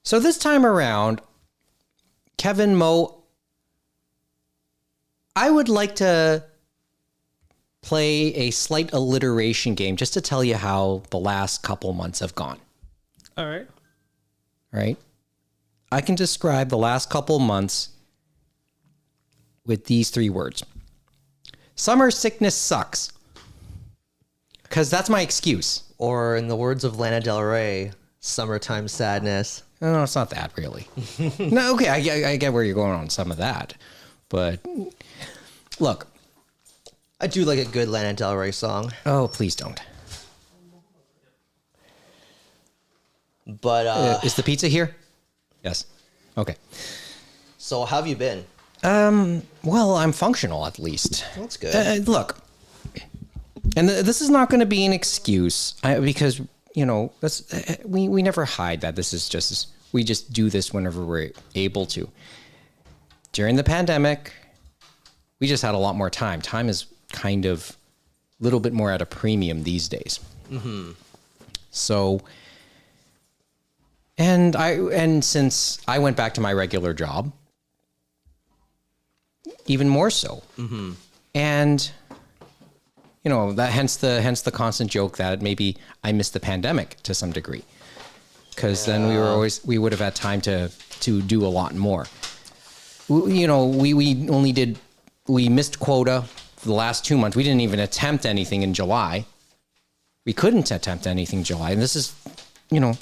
So this time around, Kevin, Mo, I would like to play a slight alliteration game just to tell you how the last couple months have gone. All right. Right? I can describe the last couple months with these 3 words. Summer sickness sucks. Because that's my excuse. Or in the words of Lana Del Rey, summertime sadness. No, it's not that really. No, okay, I get where you're going on some of that. But look. I do like a good Lana Del Rey song. Oh, please don't. But is the pizza here? Yes. Okay. So how have you been? Well, I'm functional at least. That's good. Look, and this is not going to be an excuse because, you know, we never hide that this is just, we just do this whenever we're able to. During the pandemic, we just had a lot more time. Time is kind of a little bit more at a premium these days. Mm-hmm. So, and since I went back to my regular job, even more so. Mm-hmm. And, you know, that hence the constant joke that maybe I missed the pandemic to some degree. Because then we would have had time to do a lot more. You know, we missed quota for the last 2 months. We didn't even attempt anything in July. We couldn't attempt anything in July. And this is, you know,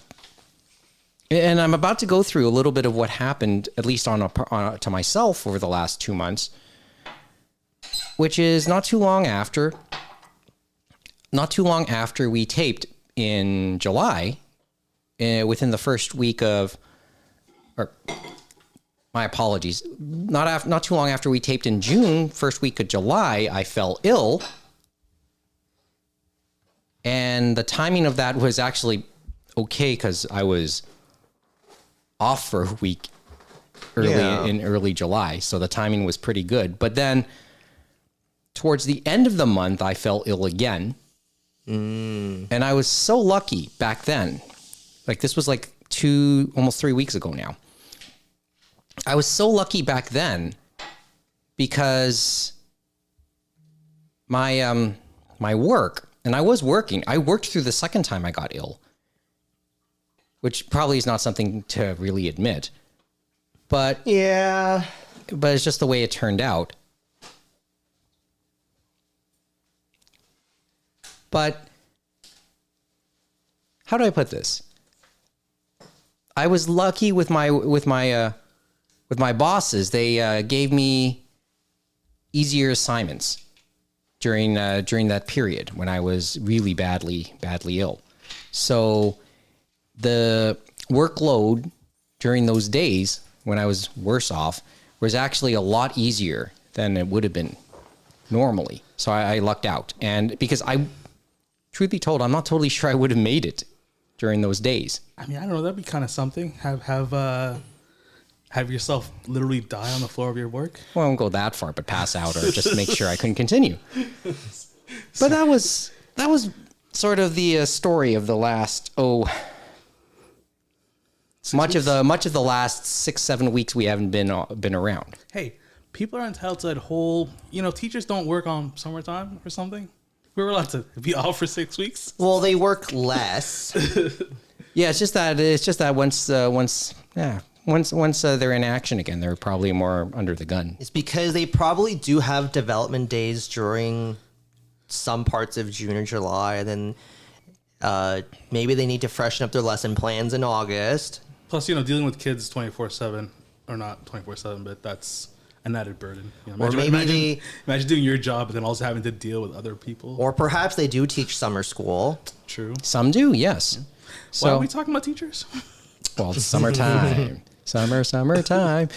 and I'm about to go through a little bit of what happened, at least to myself over the last 2 months, which is not too long after we taped in July, within the first week of, or my apologies, not too long after we taped in June, first week of July, I fell ill. And the timing of that was actually okay because I was off for a week in early July. So the timing was pretty good. But then towards the end of the month, I fell ill again. And I was so lucky back then. Like this was like almost 3 weeks ago now. I was so lucky back then because my work, and I worked through the second time I got ill, which probably is not something to really admit, but it's just the way it turned out. But how do I put this? I was lucky with my bosses. They gave me easier assignments during that period when I was really badly ill. So the workload during those days when I was worse off was actually a lot easier than it would have been normally. So I lucked out. And because truth be told, I'm not totally sure I would have made it during those days. I mean, I don't know. That'd be kind of something. Have yourself literally die on the floor of your work? Well, I won't go that far, but pass out or just make sure I couldn't continue. But that was sort of the story of the last much of the last 6-7 weeks we haven't been around. Hey, people are entitled to that whole. You know, teachers don't work on summertime or something. We were allowed to be off for 6 weeks. Well, they work less. Yeah, it's just that once they're in action again, they're probably more under the gun. It's because they probably do have development days during some parts of June or July, and then maybe they need to freshen up their lesson plans in August. Plus, you know, dealing with kids 24/7, or not 24/7, but that's an added burden. You know, imagine doing your job and then also having to deal with other people. Or perhaps they do teach summer school. True. Some do, yes. Yeah. So, why are we talking about teachers? Well, it's summertime. Summertime.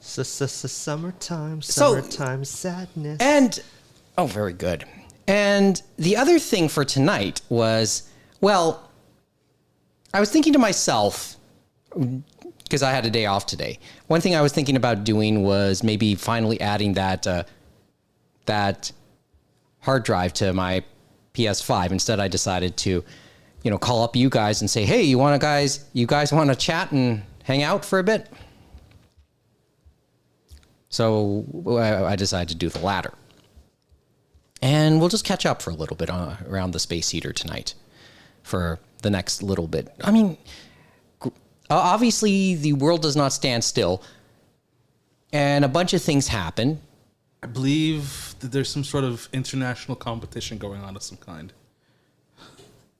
Summertime sadness. And, very good. And the other thing for tonight was, well, I was thinking to myself, because I had a day off today. One thing I was thinking about doing was maybe finally adding that hard drive to my PS5. Instead, I decided to call up you guys and say, hey, you guys want to chat and hang out for a bit? So I decided to do the latter. And we'll just catch up for a little bit around the space heater tonight for the next little bit. I mean, obviously the world does not stand still, and a bunch of things happen. I believe that there's some sort of international competition going on of some kind.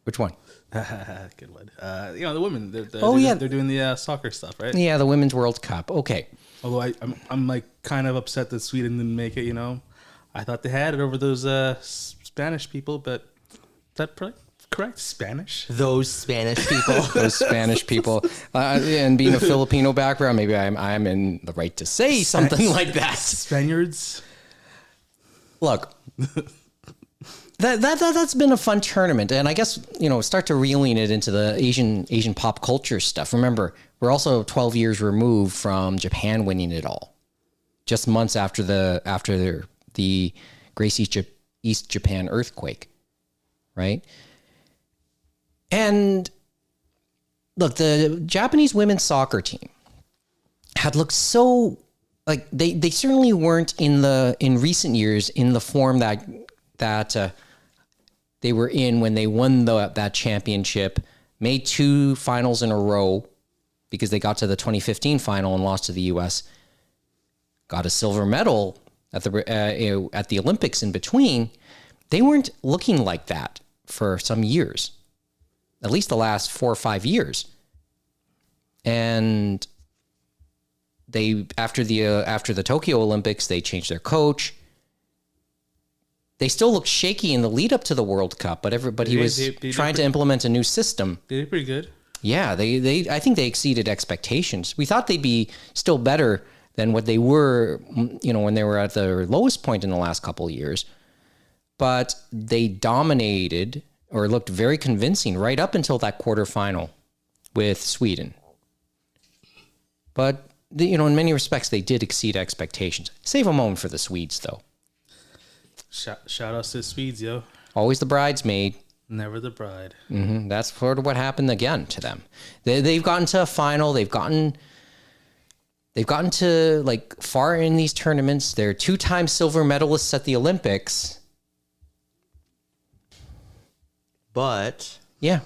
Which one? Good one. The women. They're doing the soccer stuff, right? Yeah, the Women's World Cup. Okay. Although I'm like kind of upset that Sweden didn't make it. I thought they had it over those Spanish people, but is that correct? Spanish? Those Spanish people. Those Spanish people. And being a Filipino background, maybe I'm in the right to say something like that. Spaniards. Look, that's been a fun tournament, and I guess start to reeling it into the Asian pop culture stuff. Remember, we're also 12 years removed from Japan winning it all, just months after the Great East Japan earthquake, right? And look, the Japanese women's soccer team had looked so like they certainly weren't in recent years in the form that they were in when they won that championship, made 2 finals in a row because they got to the 2015 final and lost to the U.S., got a silver medal at the Olympics in between. They weren't looking like that for some years, at least the last 4 or 5 years. And they after the Tokyo Olympics, they changed their coach. They still looked shaky in the lead up to the World Cup, but everybody was trying to implement a new system. They did pretty good. Yeah, I think they exceeded expectations. We thought they'd be still better than what they were, when they were at their lowest point in the last couple of years. But they dominated or looked very convincing right up until that quarterfinal with Sweden. But in many respects, they did exceed expectations. Save a moment for the Swedes, though. Shout outs to the Swedes, yo. Always the bridesmaid. Never the bride. Mm-hmm. That's sort of what happened again to them. They've gotten to a final. They've gotten to like far in these tournaments. They're 2-time silver medalists at the Olympics. But yeah,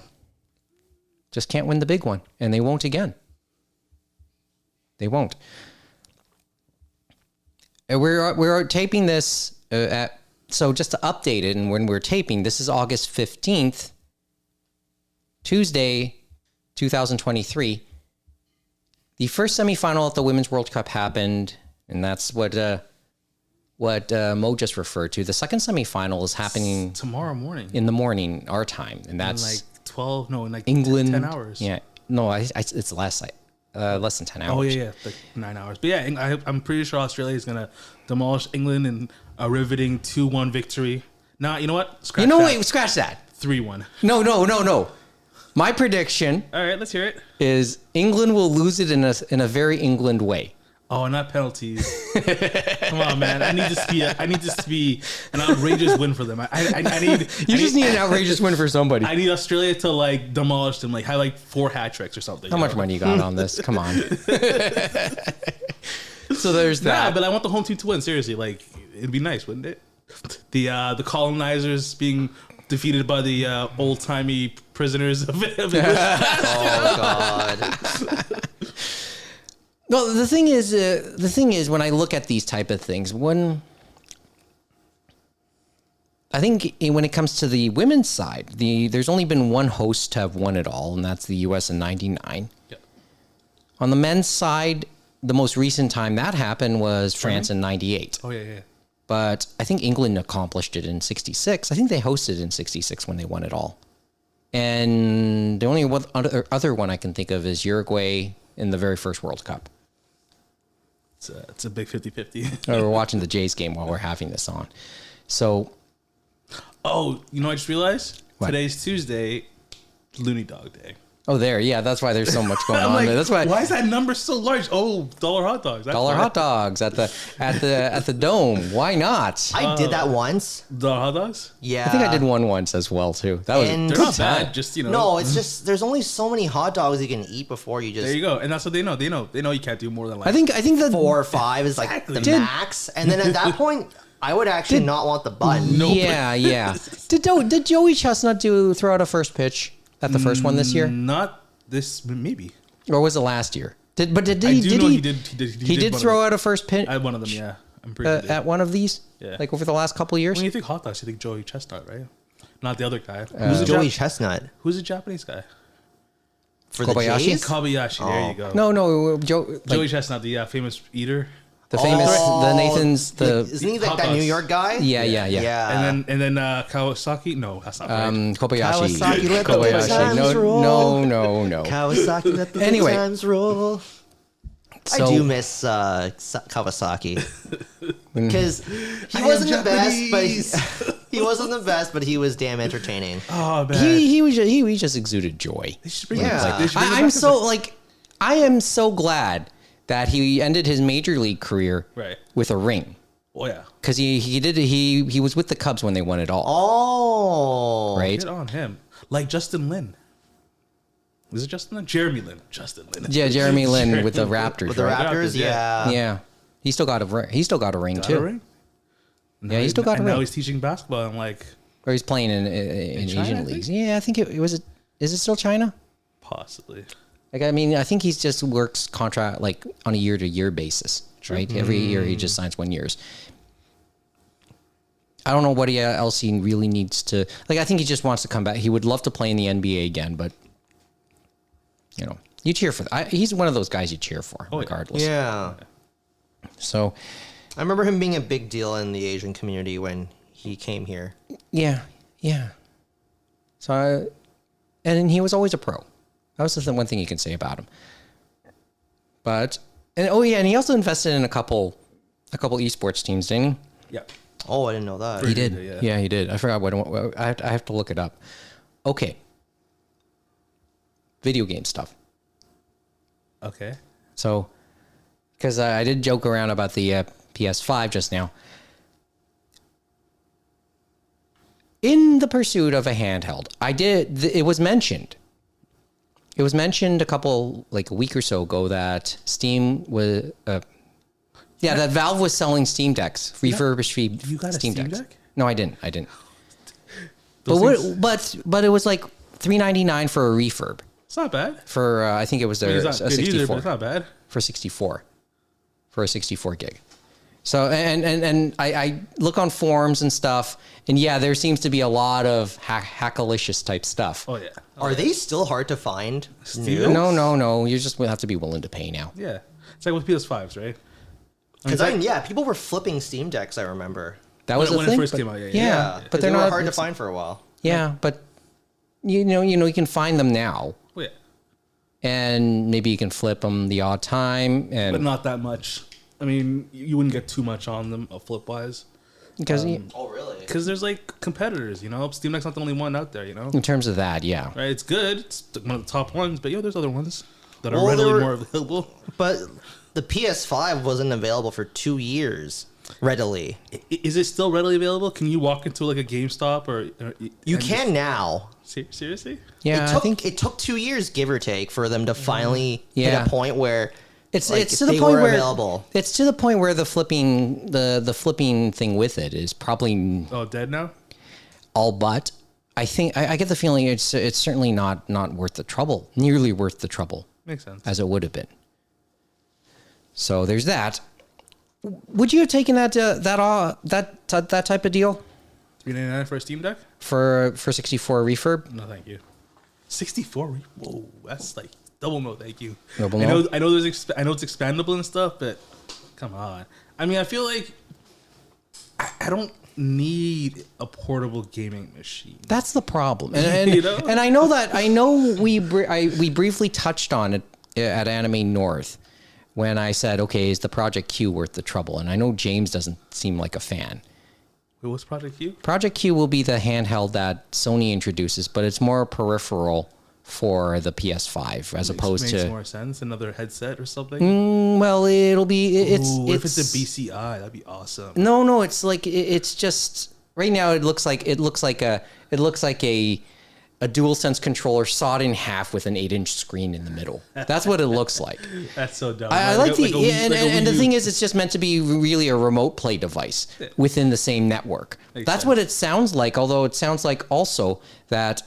just can't win the big one, and they won't again. They won't. We're taping this so just to update it, and when we're taping, this is August 15th, Tuesday, 2023. The first semifinal at the Women's World Cup happened, and that's what Mo just referred to. The second semifinal is happening tomorrow morning. In the morning, our time, and that's in like England. 10 hours. Yeah, no, it's less than 10 hours. Oh yeah, like 9 hours. But yeah, I'm pretty sure Australia is gonna demolish England in a riveting 2-1 victory. Nah, you know what? Scratch that. 3-1. No. My prediction. All right, let's hear it. Is England will lose it in a very England way. Oh, not penalties. Come on, man. I need this to be an outrageous win for them. I need. You just need an outrageous win for somebody. I need Australia to like demolish them, like have 4 hat tricks or something. How much money you got on this? Come on. So there's that. Nah, but I want the home team to win. Seriously, like it'd be nice, wouldn't it? The colonizers being defeated by the old timey prisoners of English. Oh God. No, the thing is, when I look at these type of things, I think when it comes to the women's side, there's only been one host to have won it all, and that's the U.S. in '99. Yep. On the men's side, the most recent time that happened was France in '98. Oh yeah. But I think England accomplished it in '66. I think they hosted in '66 when they won it all. And the only other one I can think of is Uruguay in the very first World Cup. It's a big 50-50. We're watching the Jays game while we're having this on. So. Oh, I just realized? What? Today's Tuesday, Looney Dog Day. Oh, there. Yeah, that's why there's so much going I'm on like, there. That's why is that number so large? Oh, dollar hot dogs. That's dollar why. hot dogs at the dome. Why not? I did that once. Dollar hot dogs? Yeah. I think I did one once as well too. That was And- They're good not time. bad. Just, you know. No, it's just there's only so many hot dogs you can eat before you just There you go. And that's what they know. They know you can't do more than like. I think that 4 or 5 is like Exactly. the Did- max. And then at that point, I would actually not want the bun. Nope. Yeah. Did Joey Chestnut throw out a first pitch at the first one this year, Not this, maybe. or was it last year? Did I do know he he did. he did one throw of out a first pitch them. I had one of them, yeah. I'm pretty sure. he did. at one of these? Yeah. Like over the last couple of years? When you think hot dogs, you think Joey Chestnut, right? Not the other guy. Who's the Joey Chestnut? Who's the Japanese guy? For Kobayashi? the Jays? Kobayashi. There you go. No, Joey Chestnut, the famous eater. the famous the Nathan's Isn't he like hot that New dogs. York guy? yeah. And then Kawasaki. No, that's not right. Kobayashi. Kawasaki, let the Kobayashi. times roll. No. Kawasaki, let the Anyway. times roll. So- I do miss Kawasaki because he am wasn't the best, but Japanese. he wasn't the best, but he was damn entertaining. Oh man, He just exuded joy. they should bring Yeah. him back. They should bring him I'm back so as like I am so glad that he ended his major league career Right. with a ring. Oh yeah, Because he was with the Cubs when they won it all, Oh, right? get on him. Like Justin Lin. Is it Justin Lin? Jeremy Lin. Justin Lin. Yeah, Jeremy Lin with the Raptors. with the right? Raptors, Raptors, yeah. yeah. Yeah, he still got a ring. He still got a ring Got too. a ring? Yeah, he still got a and ring. now he's teaching basketball. I'm like, Or he's playing in China, I Asian think? leagues. Yeah, I think it was. Is it still China? possibly. Like, I mean, I think he just works contract like on a year-to-year basis, right? Every year he just signs 1 year's. I don't know what else he really needs to. Like, I think he just wants to come back. He would love to play in the NBA again, but you know, you cheer for. He's one of those guys you cheer for, yeah. regardless. Yeah. So, I remember him being a big deal in the Asian community when he came here. yeah. So, and he was always a pro. That was the one thing you can say about him. But and he also invested in a couple esports teams, didn't he? Yeah. Oh, I didn't know that. He did. Yeah. Yeah, he did. I forgot what I have to look it up. Okay. Video game stuff. Okay. So, because I did joke around about the PS5 just now. In the pursuit of a handheld, it was mentioned. It was mentioned a week or so ago that Steam was, that Valve was selling Steam Decks, refurbished you got a Steam Steam Decks. Deck? No, I didn't. Those But it was like $3.99 for a refurb. It's not bad. For I think it was It's a not good either, 64 but it's not bad. for 64 for a 64 gig. So and I look on forums and stuff, and yeah, there seems to be a lot of hackalicious type stuff. Oh yeah. Are they still hard to find? Steam New? Decks? No. You just have to be willing to pay now. Yeah. It's like with PS5s, right? Because people were flipping Steam Decks. I remember. That was When the it thing. first but- came out, yeah. Yeah, but they they're were not hard to it's- find for a while. Yeah, but you know, you can find them now, Oh, yeah. and maybe you can flip them the odd time, and But not that much. I mean, you wouldn't get too much on them flip wise. because Oh, really? Because there's like competitors, you know? Steam Deck's not the only one out there, you know? in terms of that, yeah. Right? It's good. It's one of the top ones, but there's other ones that are Well, readily there were- more available. But the PS5 wasn't available for 2 years readily. Is it still readily available? Can you walk into like a GameStop or You can now. Seriously? Yeah, it took, I think it took 2 years, give or take, for them to finally Yeah. hit a point where it's like, to the they point were where available. it's to the point where the flipping thing with it is probably Oh, dead now? all but. I think I get the feeling it's certainly not worth the trouble, nearly worth the trouble Makes sense. as it would have been. So there's that. Would you have taken that type of deal $399 for a Steam Deck? for 64 refurb? No, thank you. 64? Whoa, that's like double no, thank you. Double I no? know. I know. I know it's expandable and stuff, but come on. I mean, I feel like I don't need a portable gaming machine. That's the problem, and You know? and I know we briefly touched on it at Anime North when I said, okay, is the Project Q worth the trouble? And I know James doesn't seem like a fan. Wait, what's Project Q? Project Q will be the handheld that Sony introduces, but it's more peripheral for the PS5 as opposed makes to. more sense. Another headset or something. Well, it'll be What if it's a BCI? That'd be awesome. No, it's like it's just right now. It looks like a DualSense controller sawed in half with an 8-inch screen in the middle. That's what it looks like. That's so dumb. I like and the thing is, it's just meant to be really a remote play device within the same network. That's what it sounds like. Although it sounds like also that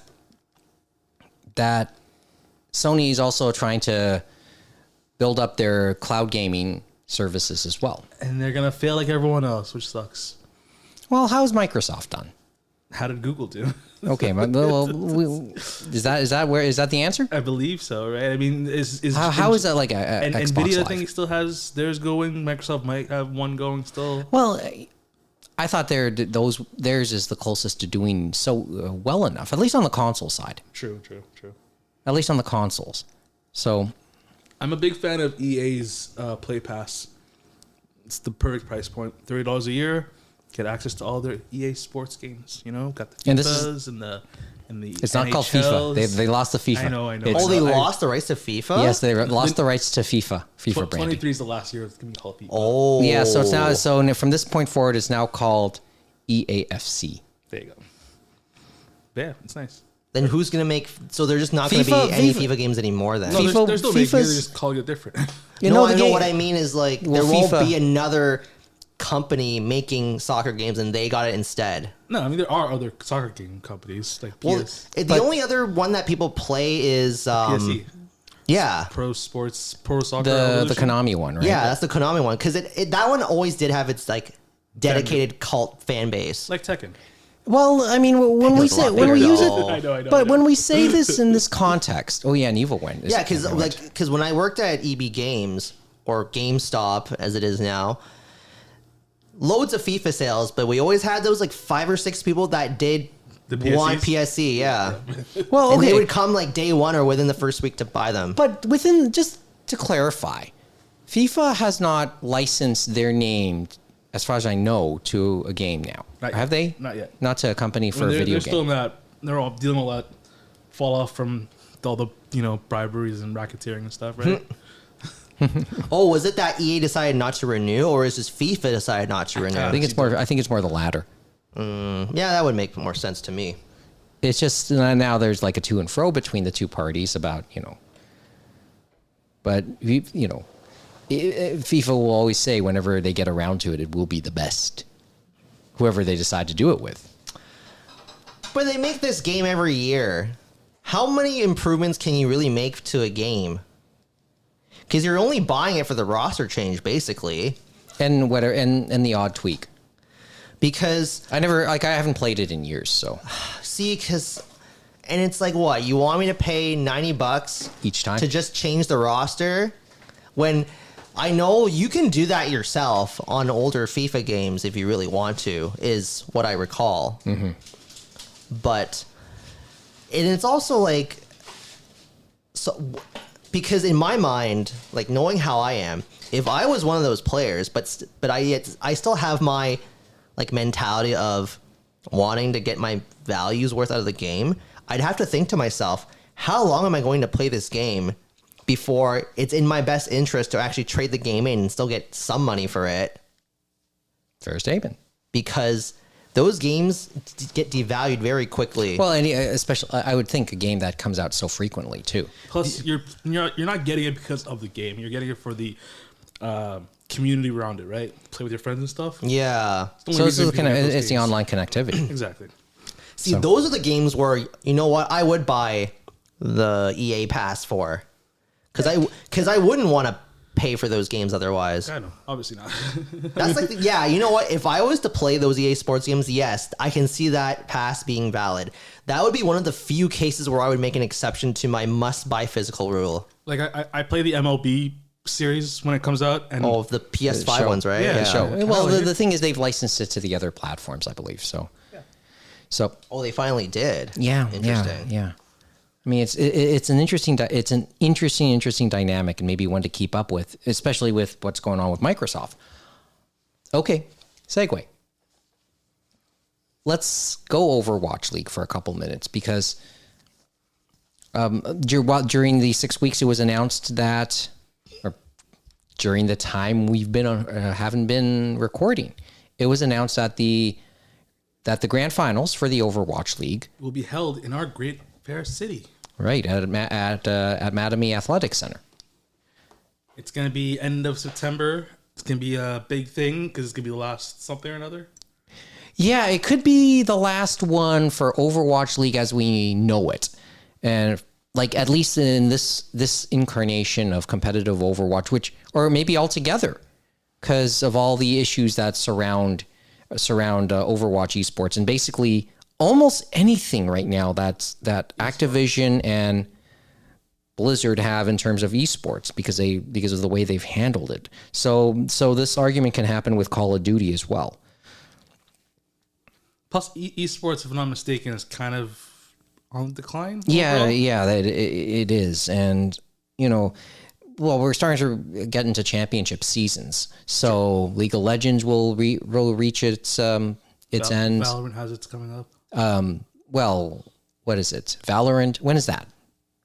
Sony is also trying to build up their cloud gaming services as well. And they're gonna fail like everyone else, which sucks. Well, how's Microsoft done? How did Google do? Okay, well, is that the answer? I believe so, right? I mean, How is that like a and Xbox Nvidia Live? I think still has theirs going. Microsoft might have one going still. Well, I thought theirs is the closest to doing so well enough, at least on the console side. True. At least on the consoles. So, I'm a big fan of EA's Play Pass. It's the perfect price point. $30 a year, get access to all their EA sports games. You know, got the FIFAs and the it's not called FIFA. They lost the FIFA. I know. Oh, they lost the rights to FIFA? Yes, they lost the rights to FIFA branding. 23 is the last year it's gonna be called FIFA. Oh, yeah. So it's now from this point forward, it's now called EAFC. There you go. Yeah, it's nice. Then who's gonna make? So they're just not gonna be any FIFA games anymore. Then No, FIFA- they're still making it. They're FIFA's- just calling it different. You no, know, I the know game, what I mean is like Well, there won't FIFA be another company making soccer games, and they got it instead. No, I mean there are other soccer game companies like Well, PS, the only other one that people play is PSE, yeah, Pro Soccer. the Evolution. Konami one, right? yeah, that's the Konami one because that one always did have its like dedicated cult fan base. like Tekken. Well, I mean, when we Tekken's a lot when we bigger, use it, though. I know. but when we say this in this context, oh yeah, an evil one. Yeah, because when I worked at EB Games or GameStop as it is now, loads of FIFA sales, but we always had those like 5 or 6 people that did The one PSEs? PSE, yeah. well, And they okay, would come like day one or within the first week to buy them. but within just to clarify, FIFA has not licensed their name, as far as I know, to a game now. Not yet. Have they? Not yet. Not to a company for a they're video still game. not. They're all dealing with a lot fall off from all the briberies and racketeering and stuff, right? Oh, was it that EA decided not to renew, or is just FIFA decided not to renew? I think it's more the latter. Yeah, that would make more sense to me. It's just now there's like a to and fro between the two parties about but FIFA will always say whenever they get around to it, it will be the best, whoever they decide to do it with. But they make this game every year. How many improvements can you really make to a game? Because you're only buying it for the roster change, basically. And the odd tweak. Because I haven't played it in years, so and it's like, what, you want me to pay $90 each time to just change the roster when I know you can do that yourself on older FIFA games if you really want to, is what I recall. Mm-hmm. But and it's also like, so because in my mind, like knowing how I am, if I was one of those players, but I still have my like mentality of wanting to get my values worth out of the game, I'd have to think to myself, how long am I going to play this game before it's in my best interest to actually trade the game in and still get some money for it? Fair statement. Because those games get devalued very quickly. Well, and especially I would think a game that comes out so frequently too. Plus, you're not getting it because of the game. You're getting it for the community around it, right? Play with your friends and stuff. Yeah. So it's the online connectivity. Exactly. See, those are the games where, you know what, I would buy the EA Pass for. Because I wouldn't want to pay for those games otherwise. I know. Obviously not. That's like, yeah, you know what? If I was to play those EA Sports games, yes, I can see that pass being valid. That would be one of the few cases where I would make an exception to my must-buy physical rule. Like, I play the MLB series when it comes out. And the PS5 ones, right? Yeah. The show. Well, the thing is, they've licensed it to the other platforms, I believe. So, Oh, they finally did. Yeah, Interesting. Yeah. I mean, it's an interesting dynamic, and maybe one to keep up with, especially with what's going on with Microsoft. Okay, segue. Let's go Overwatch League for a couple minutes because During the 6 weeks, it was announced that, or during the time we've been on, haven't been recording, it was announced that the grand finals for the Overwatch League will be held in our great fair city. Right, at Mattamy Athletic Center. It's going to be end of September. It's going to be a big thing because it's going to be the last something or another. Yeah, it could be the last one for Overwatch League as we know it. And like at least in this incarnation of competitive Overwatch, or maybe altogether, because of all the issues that surround Overwatch esports, and basically almost anything right now that Activision and Blizzard have in terms of esports because of the way they've handled it. So this argument can happen with Call of Duty as well. Plus, esports, if I'm not mistaken, is kind of on the decline. Yeah, it is, and we're starting to get into championship seasons. So League of Legends will reach its end. Valorant has its coming up. What is it? Valorant. When is that?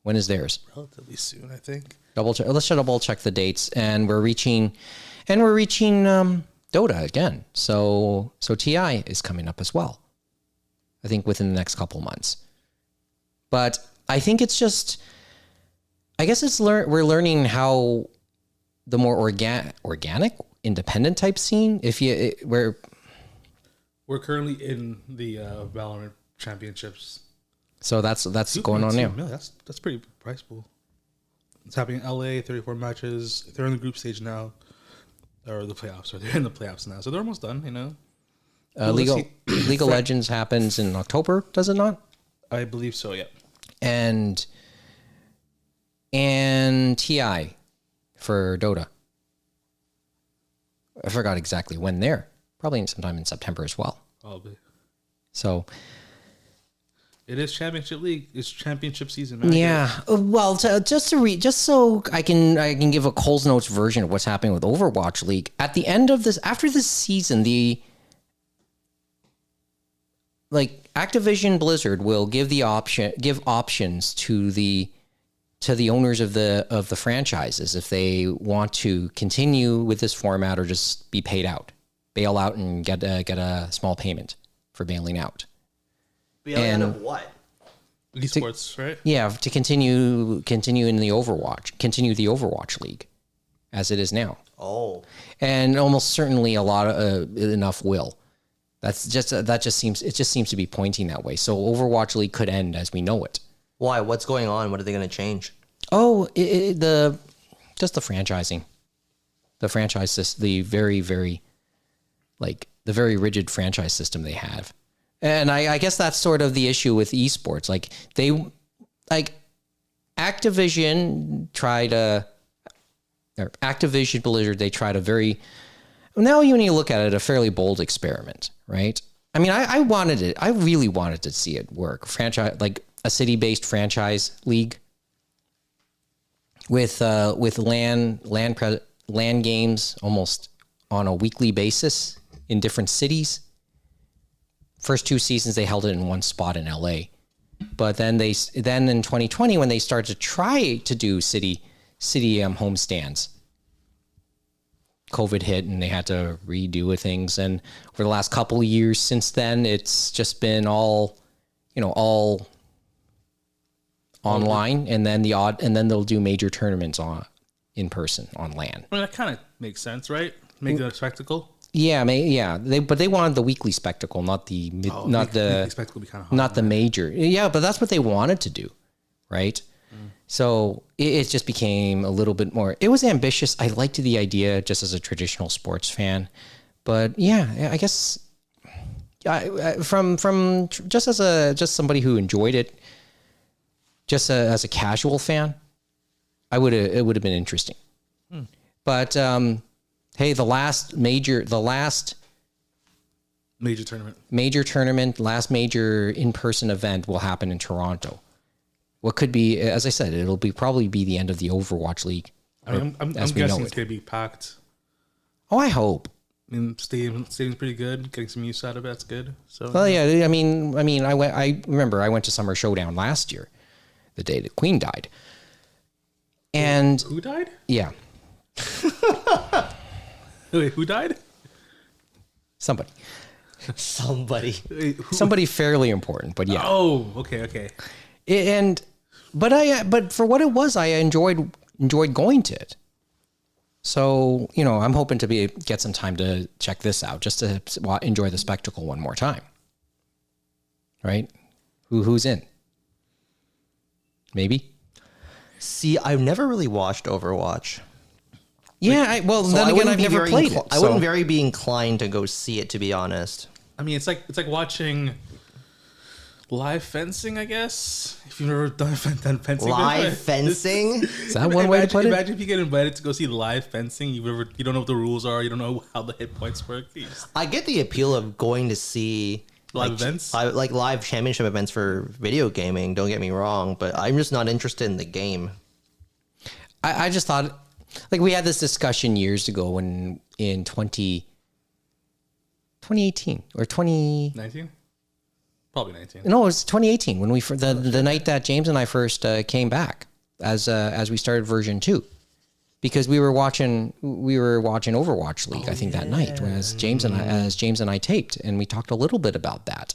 When is theirs? Relatively soon, I think. Let's double check the dates, and we're reaching Dota again. So TI is coming up as well. I think within the next couple months. But I think it's just, I guess we're learning how the more organic, independent type scene. We're currently in the Valorant championships. So that's going on now. That's pretty priceable. It's happening in LA, 34 matches. They're in the group stage now, or the playoffs, or they're in the playoffs now. So they're almost done, League of Legends happens in October, does it not? I believe so, yeah. And TI for Dota. I forgot exactly when there. Probably sometime in September as well. Probably. So it is championship league. It's championship season. Man. Yeah. Well, just so I can give a Cole's Notes version of what's happening with Overwatch League. At the end of after this season, Activision Blizzard will give options to the owners of the franchises if they want to continue with this format or just be bail out and get a small payment for bailing out. Bailing out of what? Esports, right? Yeah, to continue in the Overwatch League as it is now. Oh, and almost certainly enough will. That just seems to be pointing that way. So Overwatch League could end as we know it. Why? What's going on? What are they going to change? Oh, just the franchising, the franchise system, the very, very, the very rigid franchise system they have. And I guess that's sort of the issue with esports. Activision Blizzard, they tried a very, now when you look at it, a fairly bold experiment, right? I mean, I really wanted to see it work. Franchise, like a city-based franchise league with LAN games almost on a weekly basis in different cities. First 2 seasons they held it in one spot in LA, but then in 2020 when they started to try to do city homestands, COVID hit and they had to redo things. And for the last couple of years since then, it's just been all online, and then they'll do major tournaments in person on LAN. Well, that kind of makes sense, right? Make it a spectacle. Yeah, but they wanted the weekly spectacle, not the spectacle be kind of hard, not the major. Yeah, but that's what they wanted to do, right? So it just became a little bit more. It was ambitious. I liked the idea just as a traditional sports fan, but yeah, I guess from just somebody who enjoyed it, just as a casual fan, it would have been interesting. But hey, the last major tournament, last major in-person event will happen in Toronto. What could be, as I said, it'll probably be the end of the Overwatch League. I'm guessing it's going to be packed. Oh, I hope. I mean, stadium's pretty good. Getting some use out of it, that's good. So. Well, yeah. I mean, I remember I went to Summer Showdown last year. the day the Queen died. And Who died? yeah, Wait, who died? somebody Wait, who? somebody fairly important, but yeah. Oh, okay. But for what it was, I enjoyed going to it. So, I'm hoping to get some time to check this out, just to enjoy the spectacle one more time. Right? Who's in? Maybe. See, I've never really watched Overwatch. Yeah, then again, I've never played it. I wouldn't very be inclined to go see it, to be honest. I mean, it's like watching live fencing, I guess. If you've never done fencing, Live fencing? Is that one way to put it? Imagine if you get invited to go see live fencing. You don't know what the rules are. You don't know how the hit points work. I get the appeal of going to see Live events? like live championship events for video gaming. Don't get me wrong, but I'm just not interested in the game. I just thought, like, we had this discussion years ago in 2018 or 19? Probably 19. No, it was 2018 when the night that James and I first came back as we started version 2, because we were watching Overwatch League, I think that night, when as James and I taped, and we talked a little bit about that.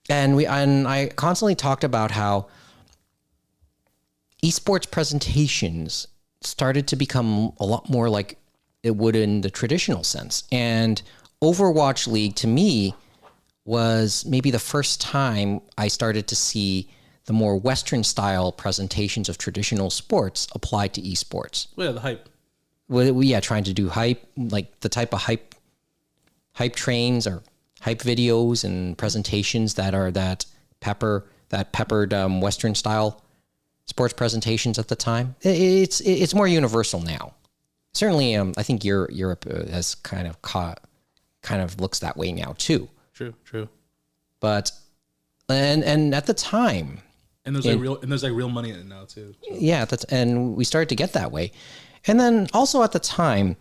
And I constantly talked about how esports presentations started to become a lot more like it would in the traditional sense. And Overwatch League, to me, was maybe the first time I started to see the more Western style presentations of traditional sports applied to esports. Well, yeah, the hype. Well, trying to do hype, like the type of hype trains or hype videos and presentations that peppered Western style sports presentations at the time. It's more universal now. Certainly, I think Europe has kind of looks that way now too. True. But and at the time, and there's real money in it now too. So. Yeah, and we started to get that way. And then also at the time,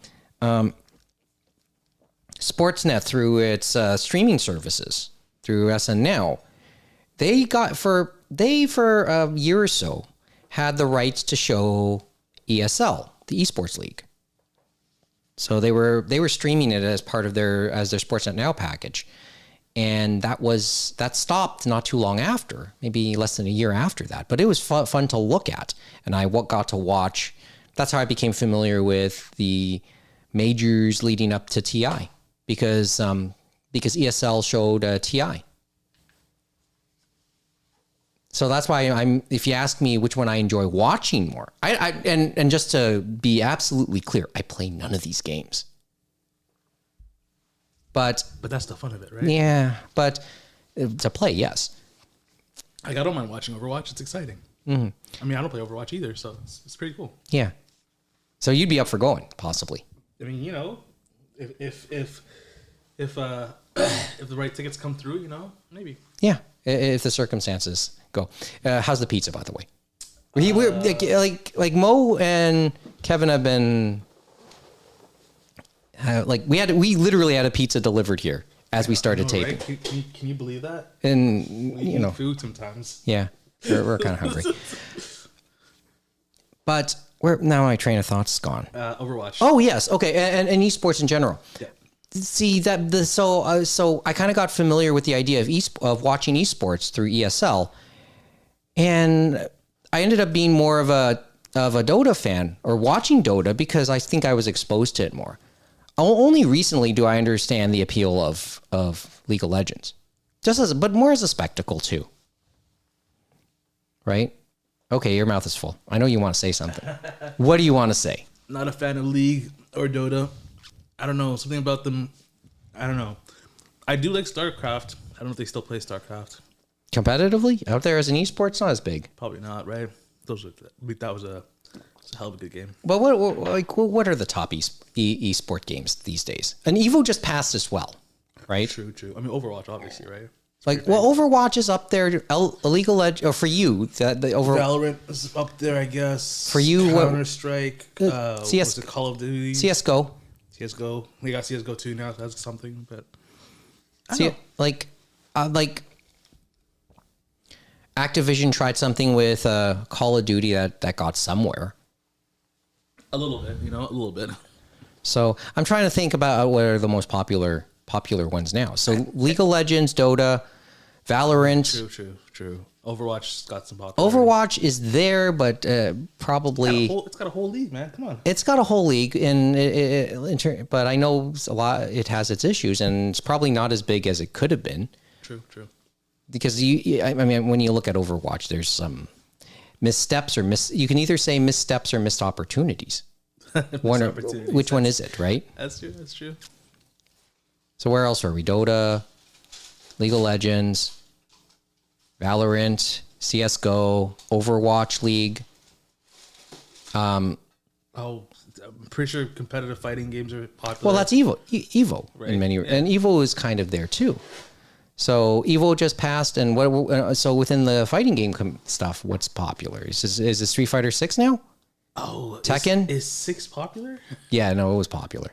Sportsnet, through its streaming services, through SNL, they for a year or so had the rights to show ESL, the Esports League. So they were streaming it as part of their Sportsnet Now package. And that stopped not too long after, maybe less than a year after that. But it was fun to look at, and I got to watch. That's how I became familiar with the majors leading up to TI, because ESL showed TI. So that's why if you ask me which one I enjoy watching more, and just to be absolutely clear, I play none of these games. But that's the fun of it, right? Yeah, but to play, yes. I don't mind watching Overwatch. It's exciting. Mm-hmm. I mean, I don't play Overwatch either, so it's pretty cool. Yeah. So you'd be up for going, possibly. I mean, if the right tickets come through, maybe. Yeah, if the circumstances go. How's the pizza, by the way? We're like Mo and Kevin have been. We literally had a pizza delivered here as we started taping. Right? Can you believe that? And we eat food sometimes. Yeah, we're kind of hungry. But now my train of thoughts is gone. Overwatch. Oh yes, okay, and esports in general. Yeah. See so I kind of got familiar with the idea of watching esports through ESL, and I ended up being more of a Dota fan, or watching Dota, because I think I was exposed to it more. Only recently do I understand the appeal of League of Legends, but more as a spectacle too. Right? Okay, your mouth is full. I know you want to say something. What do you want to say? Not a fan of League or Dota. I don't know, something about them. I don't know. I do like StarCraft. I don't know if they still play StarCraft. Competitively out there as an esport, it's not as big. Probably not, right? That was a hell of a good game. But what are the top esport games these days? And Evo just passed as well, right? True. I mean, Overwatch, obviously, right? Overwatch is up there. League of Legends, or for you, Valorant is up there, I guess. For you, Counter-Strike, CS, Call of Duty, CS:GO. We got CS:GO 2 now. So that's something, but Activision tried something with Call of Duty that got somewhere. A little bit, a little bit. So I'm trying to think about what are the most popular ones now. So League of Legends, Dota, Valorant. True. Overwatch's got some popularity. Overwatch is there, but probably it's got a whole league, man. Come on. it's got a whole league, but I know a lot. It has its issues, and it's probably not as big as it could have been. True. Because I mean, when you look at Overwatch, there's some missteps or you can either say missteps or missed opportunities. Which one is it, right? That's true. So where else are we? Dota, League of Legends, Valorant, CSGO, Overwatch League. I'm pretty sure competitive fighting games are popular. Well, that's Evo Right. in many, and Evo is kind of there too. So Evo just passed, and so within the fighting game stuff, what's popular? Is it Street Fighter 6 now? Oh, Tekken is 6 popular? Yeah, no, it was popular.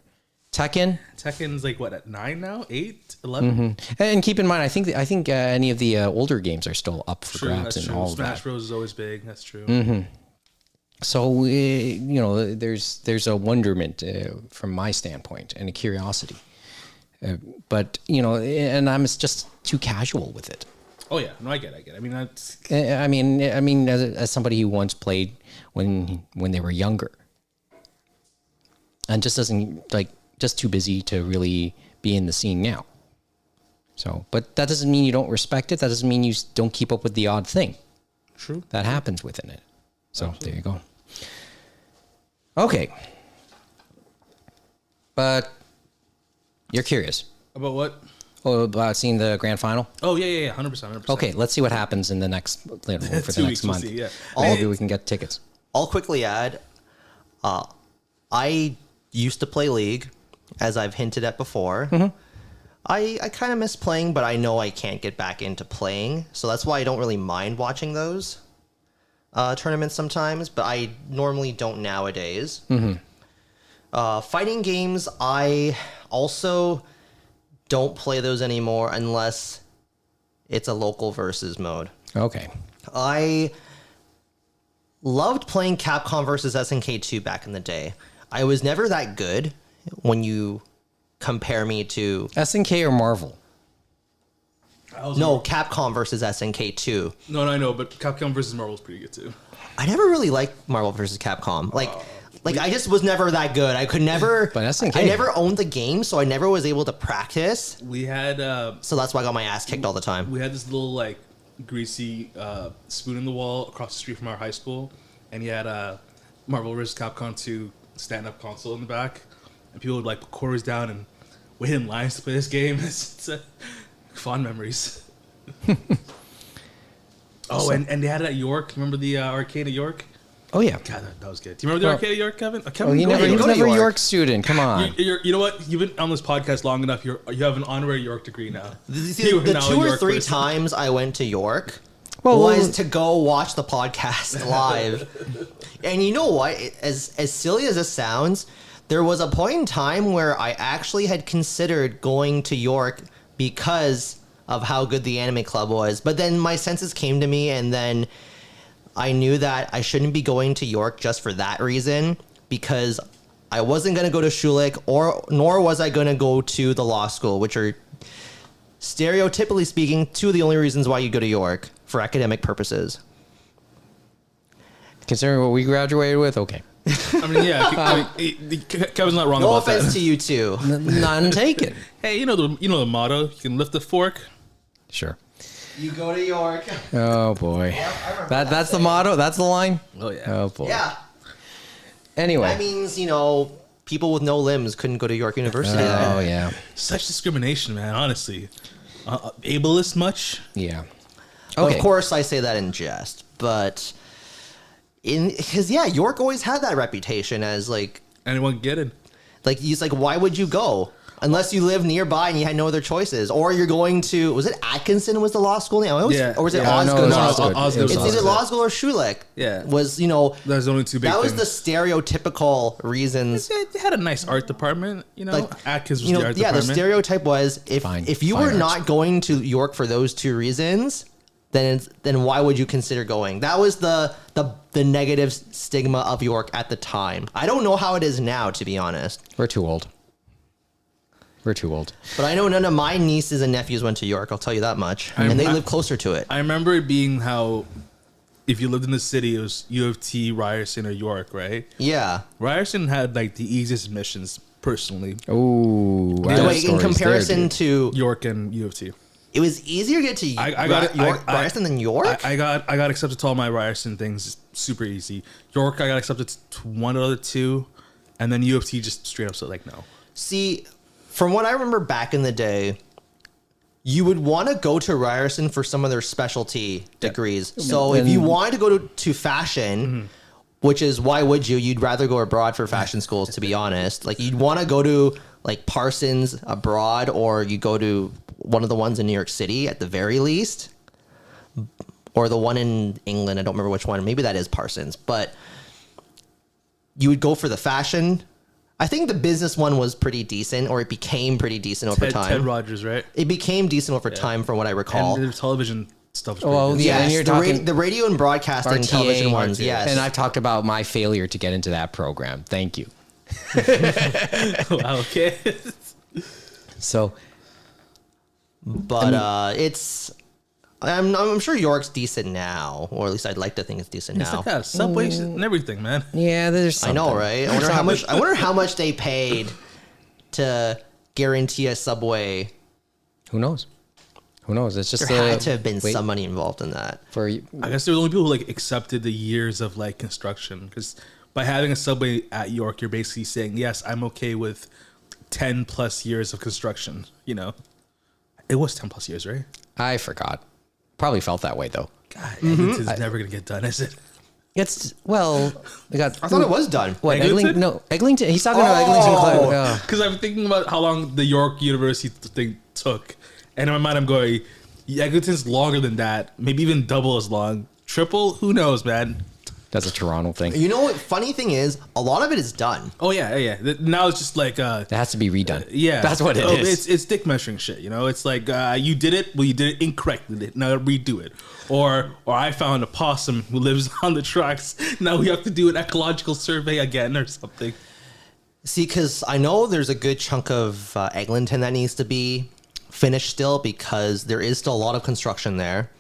Tekken's like what, at 9 now? 8, 11? Mm-hmm. And keep in mind, I think any of the older games are still up for grabs and all of that. Smash Bros is always big. That's true. Mm-hmm. So there's a wonderment from my standpoint and a curiosity, but and I'm just too casual with it. Oh yeah, no, I get. I mean, that's. I mean, as somebody who once played when they were younger, and just just too busy to really be in the scene now. So, but that doesn't mean you don't respect it. That doesn't mean you don't keep up with the odd thing. True. That happens within it. So Absolutely. There you go. Okay. But you're curious. About what? Oh, about seeing the grand final? Oh, yeah. 100%. Okay, let's see what happens in the next, for the next month. We'll see, yeah. Maybe we can get tickets. I'll quickly add, I used to play League, as I've hinted at before. Mm-hmm. I kind of miss playing, but I know I can't get back into playing. So that's why I don't really mind watching those tournaments sometimes, but I normally don't nowadays. Mm-hmm. Fighting games, I also don't play those anymore unless it's a local versus mode. Okay. I loved playing Capcom versus SNK 2 back in the day. I was never that good when you compare me to SNK or Marvel. No, Capcom versus SNK 2. No, I know, but Capcom versus Marvel is pretty good too. I never really liked Marvel versus Capcom. I just was never that good. I could never. But SNK. I never owned the game, so I never was able to practice. We had. So that's why I got my ass kicked all the time. We had this little greasy spoon in the wall across the street from our high school, and he had Marvel vs. Capcom 2 stand-up console in the back, and people would put quarters down and wait in lines to play this game. It's fond memories. And they had it at York. Remember the arcade at York? Oh yeah, God, that was good. Do you remember the arcade at York, Kevin? He was never a York student. Come on. You know what? You've been on this podcast long enough. You have an honorary York degree now. The 2 or 3 times I went to York was to go watch the podcast live. And you know what? As silly as this sounds, there was a point in time where I actually had considered going to York because of how good the anime club was. But then my senses came to me, and then I knew that I shouldn't be going to York just for that reason, because I wasn't going to go to Schulich, nor was I going to go to the law school, which are, stereotypically speaking, 2 of the only reasons why you go to York, for academic purposes. Considering what we graduated with, okay. I mean, yeah, Kevin's not wrong about that. No offense to you too. None taken. Hey, you know the motto. You can lift a fork. Sure. You go to York. Oh boy, that's the motto. That's the line. Oh yeah. Oh boy. Yeah. Anyway, that means people with no limbs couldn't go to York University. Oh yeah. Such discrimination, man. Honestly, ableist much? Yeah. Okay. Of course, I say that in jest, but because York always had that reputation as anyone get it. He's why would you go unless you live nearby and you had no other choices, or you're going to, was it Atkinson was the law school now? Or was it Osgood? Osgood. It's either law school or Schulich. Yeah, was there's only 2 big. That was things. the stereotypical reasons. They had a nice art department, Atkins was the art department. The stereotype was if you were not going to York for those 2 reasons, then why would you consider going? That was the negative stigma of York at the time. I don't know how it is now, to be honest. We're too old. We're too old. But I know none of my nieces and nephews went to York. I'll tell you that much. And they live closer to it. I remember it being how if you lived in the city, it was U of T, Ryerson, or York, right? Yeah. Ryerson had like the easiest admissions personally. Oh, Wait, in comparison to York and U of T. it was easier to get to Ryerson than York? I got accepted to all my Ryerson things super easy. York, I got accepted to one of the two, and then U of T just straight up said like no. See, from what I remember back in the day, you would want to go to Ryerson for some of their specialty degrees. So if you wanted to go to fashion, which is why would you? You'd rather go abroad for fashion schools, to be honest. Like you'd want to go to like Parsons abroad, or you go to one of the ones in New York City at the very least, or the one in England. I don't remember which one. Maybe that is Parsons, but you would go for the fashion. I think the business one was pretty decent, or it became pretty decent over time. Ted Rogers, right? It became decent over time, from what I recall. And the television stuff was Well, pretty good. yeah, Yes, and you're the, talking the radio and broadcasting RTA, television ones, yes. And I've talked about my failure to get into that program. Thank you. Wow, okay. So, But it's... I'm sure York's decent now, or at least I'd like to think it's decent It's now. like that subway and everything, man. yeah, there's I something. know, right? I wonder how much they paid to guarantee a subway. Who knows? Who knows? It's just There had to have been some money involved in that. for I guess there were only people who like accepted the years of like construction, because by having a subway at York, you're basically saying, yes, I'm okay with 10 plus years of construction. You know, it was 10 plus years, right? I forgot. Probably felt that way though. God, Eglinton's never gonna get done, is it? It's well, they got. I thought it was done. What Eglinton? Eglinton? No, Eglinton. He's talking about Eglinton. Cloud. Because I'm thinking about how long the York University thing took, and in my mind, I'm going, Eglinton's longer than that, maybe even double as long, triple. Who knows, man? That's a Toronto thing. You know what? Funny thing is, a lot of it is done. Oh yeah. Now it's just like It has to be redone. yeah, that's what it is. It's dick measuring shit. You know, it's like you did it. Well, you did it incorrectly. Now redo it. Or I found a possum who lives on the tracks. Now we have to do an ecological survey again or something. See, because I know there's a good chunk of Eglinton that needs to be finished still, because there is still a lot of construction there.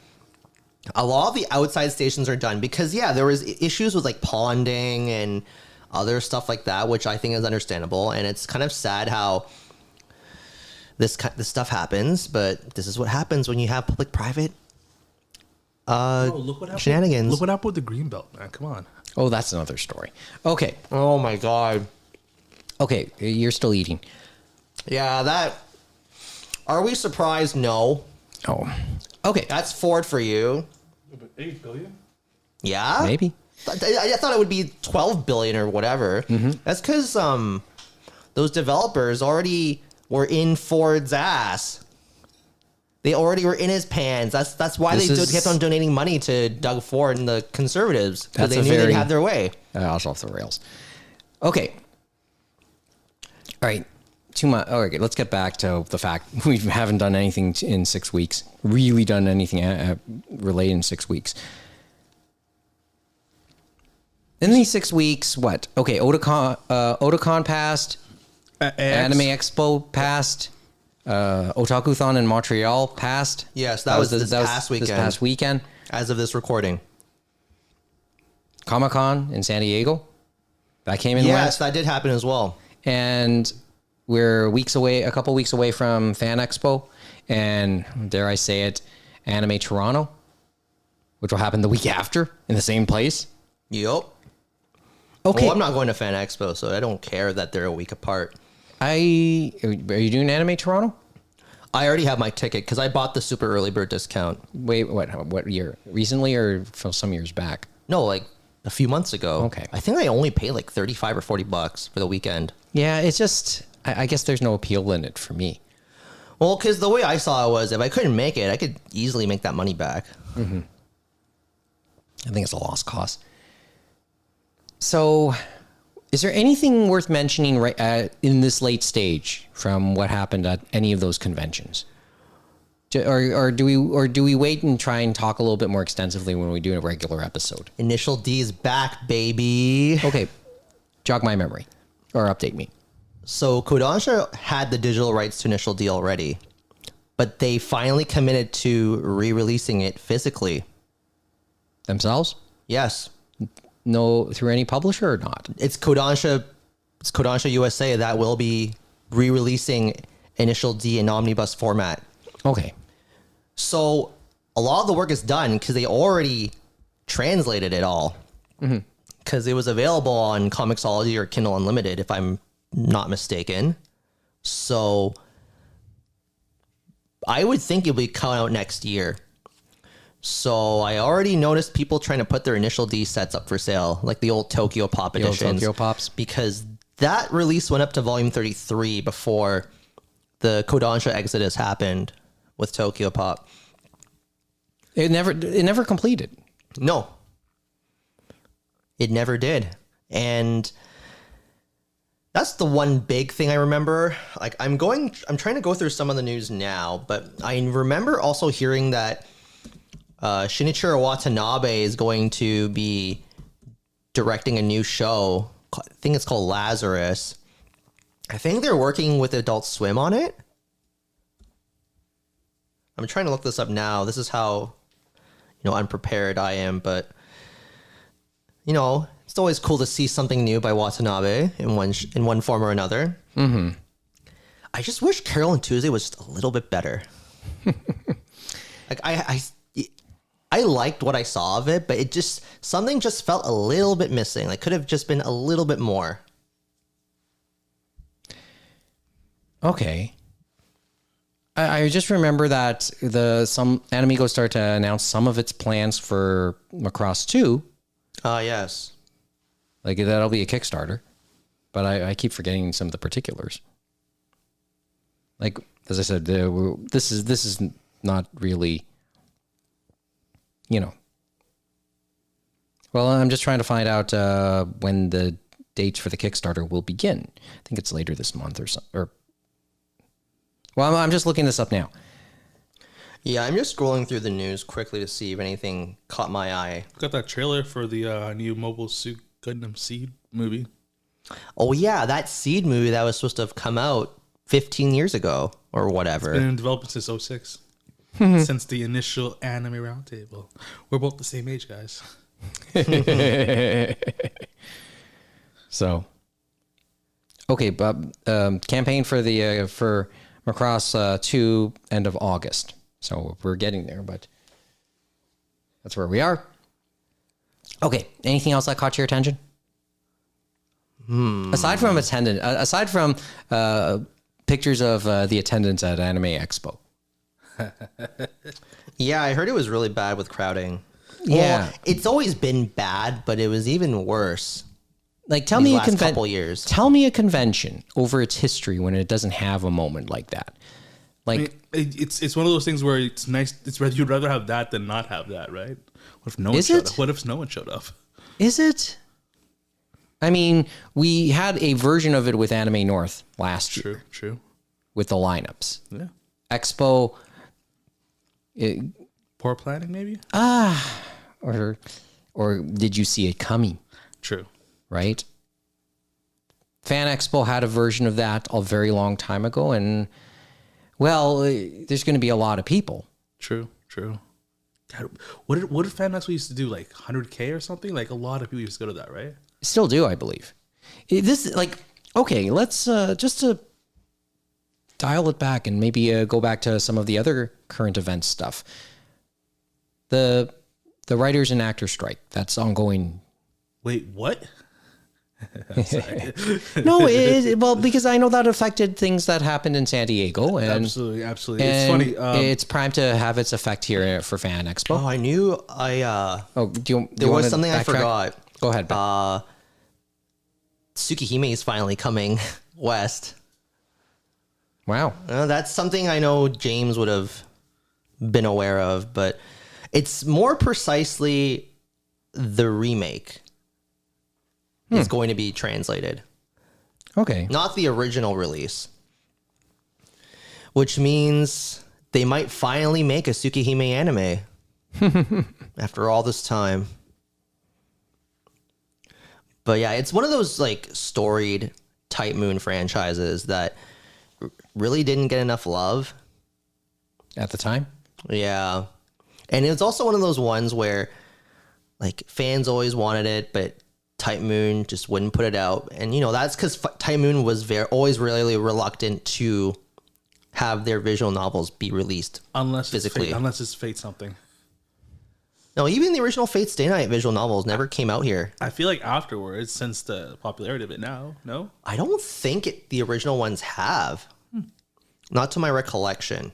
A lot of the outside stations are done because, yeah, there was issues with like ponding and other stuff like that, which I think is understandable. And it's kind of sad how this stuff happens, but this is what happens when you have public-private Look what happened. shenanigans. Look what happened with the Greenbelt, man. Come on. Oh, that's another story. Okay. Oh my God. Okay. You're still eating. Yeah, that... Are we surprised? No. Oh. Okay. That's Ford for you. $8 billion? Yeah? Maybe. I thought it would be 12 billion or whatever. That's because those developers already were in Ford's ass. They already were in his pants. That's why This they is- kept on donating money to Doug Ford and the conservatives, because That's they a knew very- they'd have their way. Off the rails. Okay. All right. Okay, let's get back to the fact we haven't done anything in 6 weeks. Really done anything related in 6 weeks. In these 6 weeks, what? Okay, Otakon passed. Anime Expo passed. Otakuthon in Montreal passed. Yes, that was this past weekend. This past weekend. As of this recording. Comic-Con in San Diego. That came in Yes, went. that did happen as well. And we're a couple weeks away from Fan Expo, and dare I say it, Anime Toronto, which will happen the week after in the same place. Yep. Okay. Well, I'm not going to Fan Expo, so I don't care that they're a week apart. Are you doing Anime Toronto? I already have my ticket because I bought the super early bird discount. Wait, what year? Recently or from some years back? No, like a few months ago. Okay. I think I only paid like $35 or $40 for the weekend. Yeah, it's just, I guess there's no appeal in it for me. Well, because the way I saw it was, if I couldn't make it, I could easily make that money back. I think it's a lost cause. So, is there anything worth mentioning in this late stage from what happened at any of those conventions? Or do we wait and try and talk a little bit more extensively when we do a regular episode? Initial D is back, baby. Okay, jog my memory or update me. So Kodansha had the digital rights to Initial D already, but they finally committed to re-releasing it physically. Themselves? Yes. No, through any publisher or not? It's Kodansha USA that will be re-releasing Initial D in omnibus format. Okay. So a lot of the work is done because they already translated it all. Because it was available on Comixology or Kindle Unlimited, if I'm not mistaken. So I would think it'll be coming out next year. So I already noticed people trying to put their Initial D sets up for sale, like the old Tokyo Pop editions. Tokyo Pops. Because that release went up to volume 33 before the Kodansha Exodus happened with Tokyo Pop. It never completed. No. It never did. And that's the one big thing I remember. Like I'm trying to go through some of the news now, but I remember also hearing that Shinichiro Watanabe is going to be directing a new show. I think it's called Lazarus. I think they're working with Adult Swim on it. I'm trying to look this up now. This is how, unprepared I am, but it's always cool to see something new by Watanabe in one form or another. Mm-hmm. I just wish Carol and Tuesday was just a little bit better. Like I liked what I saw of it, but something just felt a little bit missing. Like could have just been a little bit more. Okay. I just remember that some Anime started to announce some of its plans for Macross 2. Yes. Like that'll be a Kickstarter, but I keep forgetting some of the particulars. Like as I said, this is not really, Well, I'm just trying to find out when the dates for the Kickstarter will begin. I think it's later this month or so. Well, I'm just looking this up now. Yeah, I'm just scrolling through the news quickly to see if anything caught my eye. Got that trailer for the new Mobile Suit Gundam Seed movie. Oh yeah, that Seed movie that was supposed to have come out 15 years ago or whatever. It's been in development since 06. Since the initial anime roundtable. We're both the same age, guys. So, okay, but campaign for for Macross 2 end of August. So we're getting there, but that's where we are. Okay, anything else that caught your attention? Aside from pictures of the attendance at Anime Expo. Yeah, I heard it was really bad with crowding. Yeah, Well, it's always been bad, but it was even worse. like tell these me last couple years. Tell me a convention over its history when it doesn't have a moment like that. Like I mean, it's one of those things where it's nice. You'd rather have that than not have that, right? What if no one showed up? What if no one showed up? Is it? I mean, we had a version of it with Anime North last year. True. With the lineups. Yeah. Expo. Poor planning, maybe. Or did you see it coming? True. Right? Fan Expo had a version of that a very long time ago, and well, there's going to be a lot of people. True. God, what did Fan Expo used to do? Like 100K or something? Like a lot of people used to go to that, right? Still do, I believe. Okay, let's just to dial it back and maybe go back to some of the other current event stuff. The writers and actors strike that's ongoing. Wait, what? No, well, because I know that affected things that happened in San Diego. And, absolutely. And It's funny. It's primed to have its effect here for Fan Expo. Oh, I knew I There was something I forgot. Go ahead, Ben. Tsukihime is finally coming west. Wow. That's something I know James would have been aware of, but it's more precisely the remake is going to be translated. Okay. Not the original release. Which means they might finally make a Tsukihime anime after all this time. But yeah, it's one of those like storied Type Moon franchises that really didn't get enough love At the time? Yeah. And it was also one of those ones where like fans always wanted it, but Type Moon just wouldn't put it out. And you know, that's because Type Moon was always really reluctant to have their visual novels be released physically. Unless it's Fate something. No, even the original Fate Stay Night visual novels never came out here. I feel like afterwards, since the popularity of it now, no? I don't think the original ones have. Not to my recollection.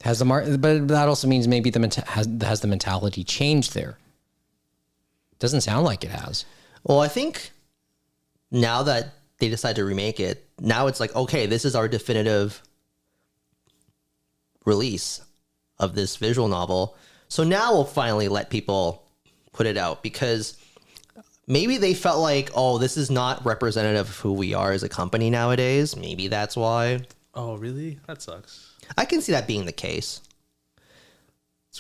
Has the but that also means maybe has the mentality changed there? Doesn't sound like it has. Well, I think now that they decide to remake it, now it's like, okay, this is our definitive release of this visual novel. So now we'll finally let people put it out, because maybe they felt like, oh, this is not representative of who we are as a company nowadays. Maybe that's why. Oh, really? That sucks. I can see that being the case.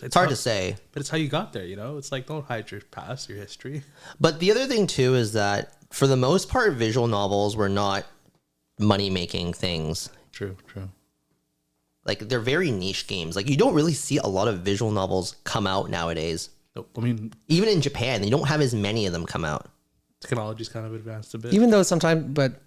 It's hard to say. But it's how you got there, you know? It's like, don't hide your past, your history. But the other thing, too, is that for the most part, visual novels were not money-making things. True. Like, they're very niche games. Like, you don't really see a lot of visual novels come out nowadays. Nope. I mean, even in Japan, you don't have as many of them come out. Technology's kind of advanced a bit. Even though sometimes, but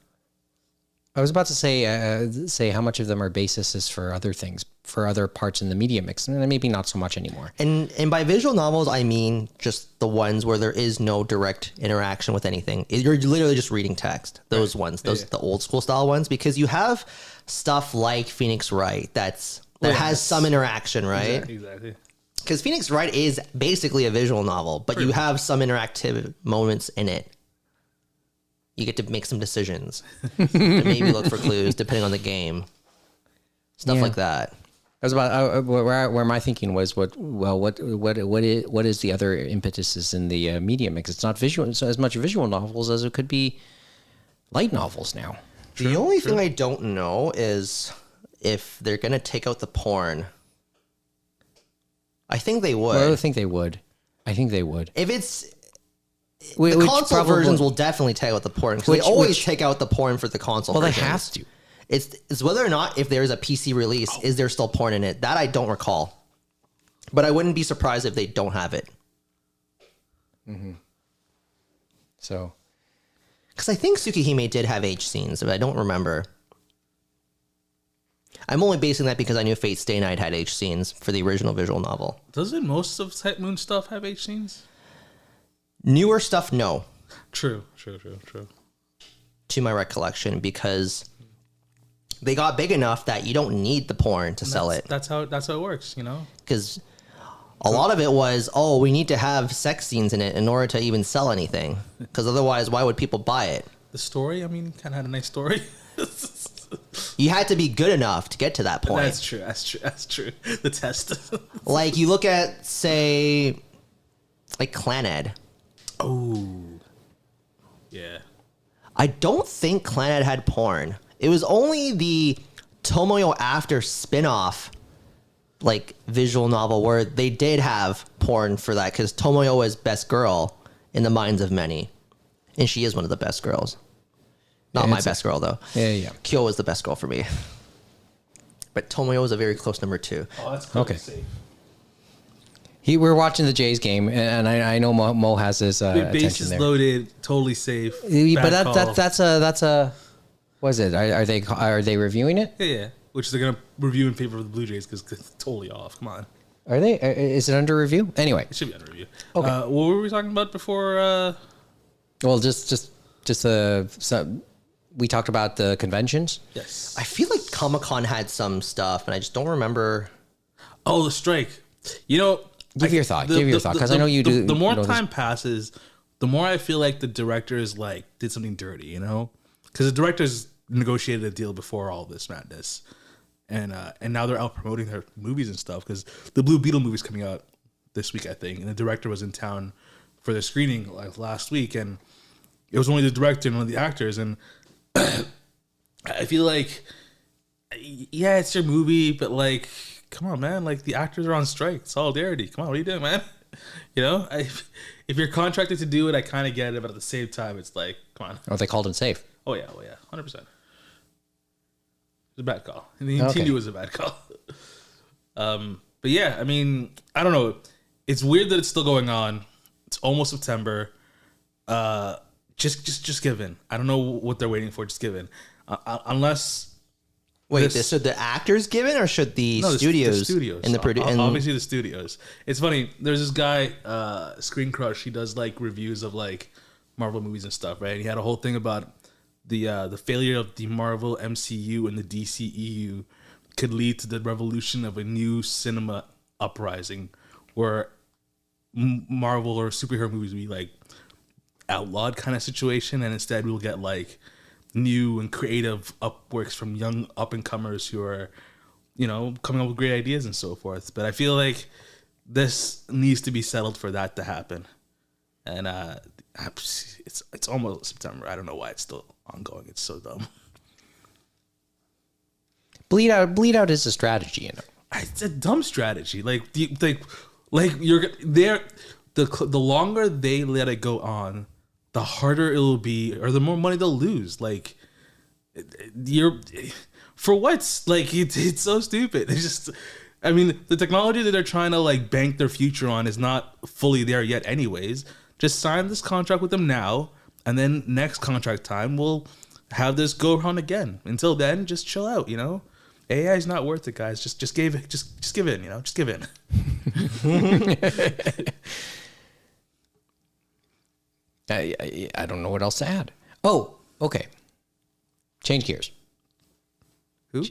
I was about to say how much of them are bases for other things, for other parts in the media mix, and maybe not so much anymore. And by visual novels, I mean just the ones where there is no direct interaction with anything. You're literally just reading text. Those ones, the old school style ones, because you have stuff like Phoenix Wright that has some interaction, right? Exactly. Because Phoenix Wright is basically a visual novel, but you have some interactive moments in it. You get to make some decisions, and maybe look for clues depending on the game, stuff like that. I was about where my thinking was. What is the other impetuses in the media mix? It's not visual. It's as much visual novels as it could be light novels now. The only thing I don't know is if they're gonna take out the porn. I think they would. Well, I think they would. If it's the console versions will definitely take out the porn, because they always take out the porn for the console. Well, versions. they have to. It's whether or not, if there's a PC release, is there still porn in it? That I don't recall, but I wouldn't be surprised if they don't have it. Mm-hmm. So, because I think Tsukihime did have H scenes, but I don't remember. I'm only basing that because I knew Fate Stay Night had H scenes for the original visual novel. Doesn't most of Type Moon stuff have H scenes? Newer stuff, no. True. To my recollection, because they got big enough that you don't need the porn to sell it. That's how it works, you know? Because a lot of it was, we need to have sex scenes in it in order to even sell anything. Because otherwise, why would people buy it? The story, I mean, kind of had a nice story. You had to be good enough to get to that point. That's true. The test. Like, you look at, say, like Claned. Oh. Yeah. I don't think Claned had porn. It was only the Tomoyo After spin-off, like, visual novel where they did have porn for that, because Tomoyo was best girl in the minds of many. And she is one of the best girls. Not my best girl, though. Yeah. Kyo was the best girl for me. But Tomoyo was a very close number 2. Oh, that's cool. Okay. We're watching the Jays game, and I know Mo has his attention bases there. loaded, totally safe. But that's a what is it? Are they reviewing it? Yeah. Which they're gonna review in favor of the Blue Jays because it's totally off. Come on. Are they? Is it under review? Anyway, It should be under review. Okay. What were we talking about before? Well, just we talked about the conventions. Yes. I feel like Comic-Con had some stuff, and I just don't remember. Oh, the strike. You know. Give your thought, because I know you do. The more time passes, the more I feel like the directors did something dirty, you know, because the directors negotiated a deal before all this madness, and now they're out promoting their movies and stuff, because the Blue Beetle movie's coming out this week, I think, and the director was in town for the screening last week, and it was only the director and one of the actors, and I feel like yeah, it's your movie, but like, come on, man. Like the actors are on strike. Solidarity. Come on, what are you doing, man? You know, if you're contracted to do it, I kind of get it, but at the same time, it's like, come on. Oh, they called him safe. Oh yeah, 100%. It was a bad call. And the team knew it was a bad call. But yeah, I mean, I don't know. It's weird that it's still going on. It's almost September. Just give in. I don't know what they're waiting for. Just give in. Unless. Wait, should the actors give in, or should the studios? The studios. And obviously the studios. It's funny. There's this guy, Screen Crush. He does like reviews of like Marvel movies and stuff, right? And he had a whole thing about the failure of the Marvel MCU and the DCEU could lead to the revolution of a new cinema uprising, where Marvel or superhero movies would be like outlawed kind of situation, and instead we'll get like new and creative upworks from young up and comers who are, you know, coming up with great ideas and so forth. But I feel like this needs to be settled for that to happen. And it's almost September. I don't know why it's still ongoing. It's so dumb. Bleed out is a strategy, you know. It's a dumb strategy. Like you're there. The longer they let it go on, the harder it'll be, or the more money they'll lose. Like, you're for what? Like, it's so stupid. It's just, I mean, the technology that they're trying to like bank their future on is not fully there yet. Anyways, just sign this contract with them now, and then next contract time we'll have this go around again. Until then, just chill out. You know, AI is not worth it, guys. Just give in. You know, just give in. I don't know what else to add. Oh, okay. Change gears. Who?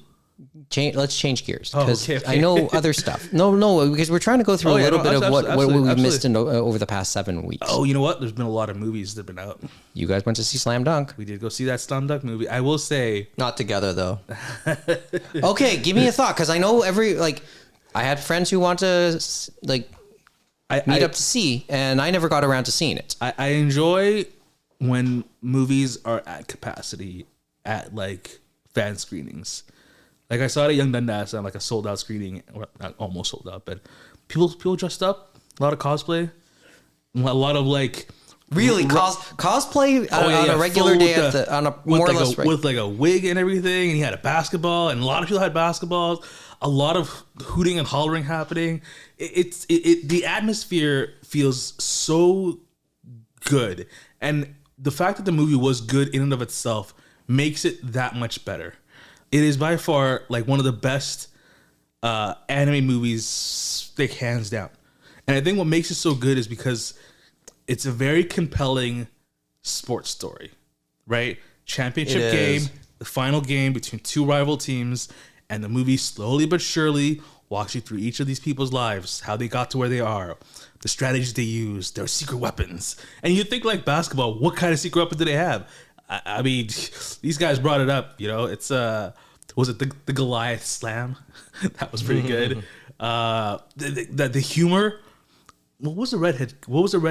Let's change gears, because okay. I know other stuff. No, because we're trying to go through a little bit of what we've missed over the past 7 weeks. Oh, you know what? There's been a lot of movies that have been out. You guys went to see Slam Dunk. We did go see that Slam Dunk movie. I will say, not together though. Okay, give me a thought, because I know I had friends who want to meet up to see, and I never got around to seeing it. I enjoy when movies are at capacity at like fan screenings. Like I saw it at Young Dundas on like a sold out screening, or not almost sold out, but people dressed up, a lot of cosplay, a lot of like really cosplay on a regular day on a more or less with like a wig and everything, and he had a basketball, and a lot of people had basketballs. A lot of hooting and hollering happening. The atmosphere feels so good, and the fact that the movie was good in and of itself makes it that much better. It is by far like one of the best anime movies, like hands down. And I think what makes it so good is because it's a very compelling sports story, right? Championship game, the final game between two rival teams, and the movie slowly but surely walks you through each of these people's lives, how they got to where they are, the strategies they use, their secret weapons. And you think like basketball, what kind of secret weapon do they have? I mean, these guys brought it up. You know, it's was it the Goliath slam? That was pretty good. The humor. What was the red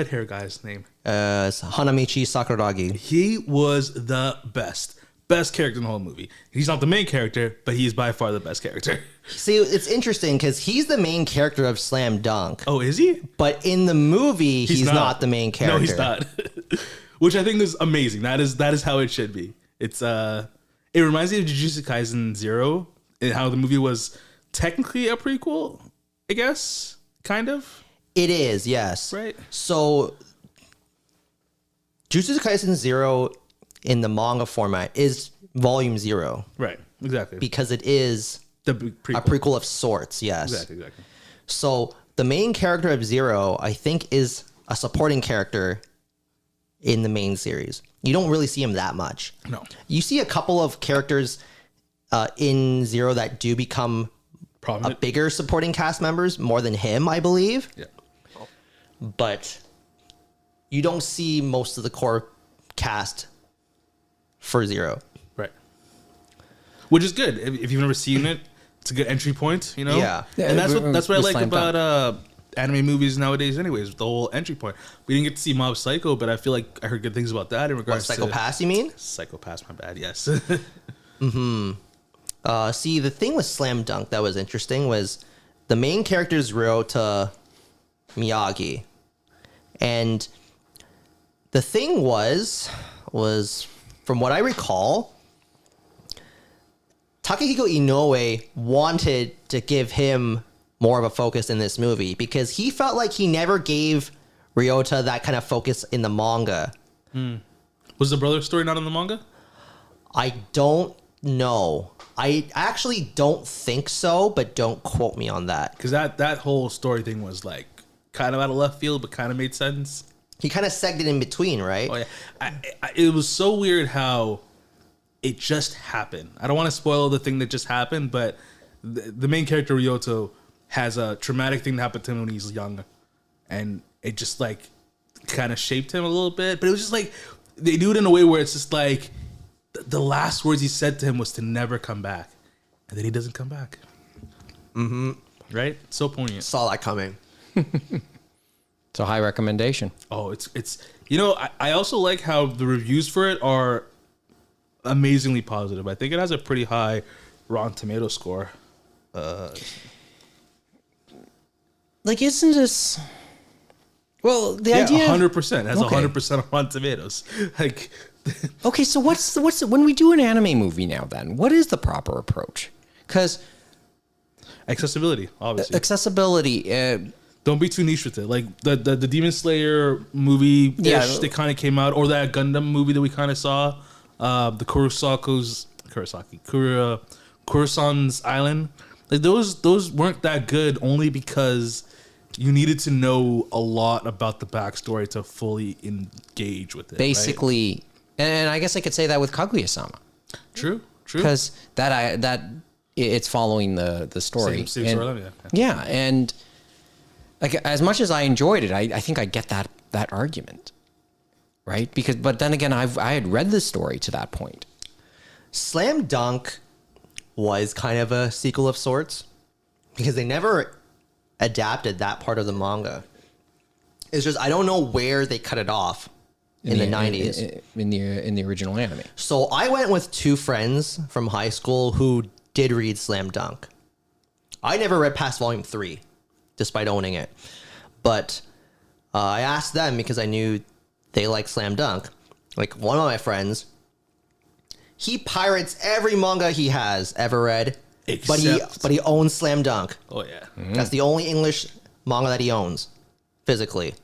hair guy's name? Hanamichi Sakuragi. He was the best character in the whole movie. He's not the main character, but he's by far the best character. See, it's interesting because he's the main character of Slam Dunk. Oh, is he? But in the movie, he's not the main character. No, he's not. Which I think is amazing. That is how it should be. It's it reminds me of Jujutsu Kaisen 0, and how the movie was technically a prequel, I guess, kind of. It is, yes. Right. So, Jujutsu Kaisen 0 in the manga format is volume 0. Right. Exactly. Because it is a prequel of sorts. Yes. Exactly. So the main character of 0, I think, is a supporting character in the main series. You don't really see him that much. No. You see a couple of characters in 0 that do become prominent, a bigger supporting cast members, more than him, I believe. Yeah. But you don't see most of the core cast for 0. Right. Which is good. If you've never seen it, it's a good entry point, you know? Yeah. And that's what I like about anime movies nowadays anyways, the whole entry point. We didn't get to see Mob Psycho, but I feel like I heard good things about that in regards Psycho Pass, you mean? Psycho Pass, my bad, yes. Mm-hmm. See, the thing with Slam Dunk that was interesting was the main character is Ryota Miyagi. And the thing was from what I recall, Takehiko Inoue wanted to give him more of a focus in this movie because he felt like he never gave Ryota that kind of focus in the manga. Was the brother story not in the manga? I don't know. I actually don't think so, but don't quote me on that. Because that whole story thing was like kind of out of left field, but kind of made sense. He kind of segged it in between, right? Oh yeah, it was so weird how it just happened. I don't want to spoil the thing that just happened, but the main character Ryota has a traumatic thing that happened to him when he's young, and it just like kind of shaped him a little bit. But it was just like they do it in a way where it's just like the last words he said to him was to never come back, and then he doesn't come back. Mm-hmm. Right? So poignant. Saw that coming. It's a high recommendation. Oh, it's you know, I also like how the reviews for it are amazingly positive. I think it has a pretty high Rotten Tomato score. Like, isn't this? Well, the idea. 100%. It has Okay. 100% on Rotten Tomatoes. Like, Okay, so what's when we do an anime movie now? Then what is the proper approach? Because accessibility, obviously. accessibility. Don't be too niche with it. Like the Demon Slayer movie that kind of came out, or that Gundam movie that we kind of saw, the Kurosan's Island. Like those weren't that good only because you needed to know a lot about the backstory to fully engage with it. Basically, right? And I guess I could say that with Kaguya-sama. True. Because that it's following the story. Same and, storyline, yeah, and like as much as I enjoyed it, I think I get that argument, right? But then again, I had read the story to that point. Slam Dunk was kind of a sequel of sorts because they never adapted that part of the manga. It's just I don't know where they cut it off in the 90s in the original anime. So I went with two friends from high school who did read Slam Dunk. I never read past volume 3, despite owning it. But I asked them because I knew they like Slam Dunk. Like one of my friends, he pirates every manga he has ever read, but he owns Slam Dunk. Oh yeah, That's the only English manga that he owns physically.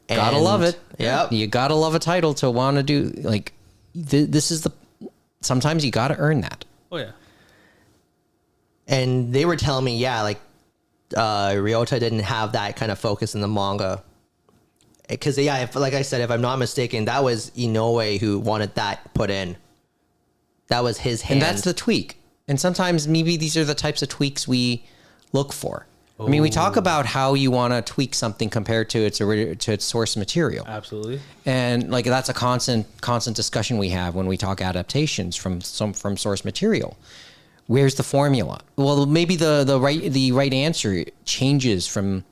Gotta love it. Yep. You gotta love a title to want to do like this is the. Sometimes you gotta earn that. Oh yeah. And they were telling me, yeah, like Ryota didn't have that kind of focus in the manga. Because, yeah, like I said, if I'm not mistaken, that was Inoue who wanted that put in. That was his hand. And that's the tweak. And sometimes maybe these are the types of tweaks we look for. I mean, we talk about how you want to tweak something compared to its source material. Absolutely. And like that's a constant discussion we have when we talk adaptations from source material. Where's the formula? Well, maybe the right answer changes from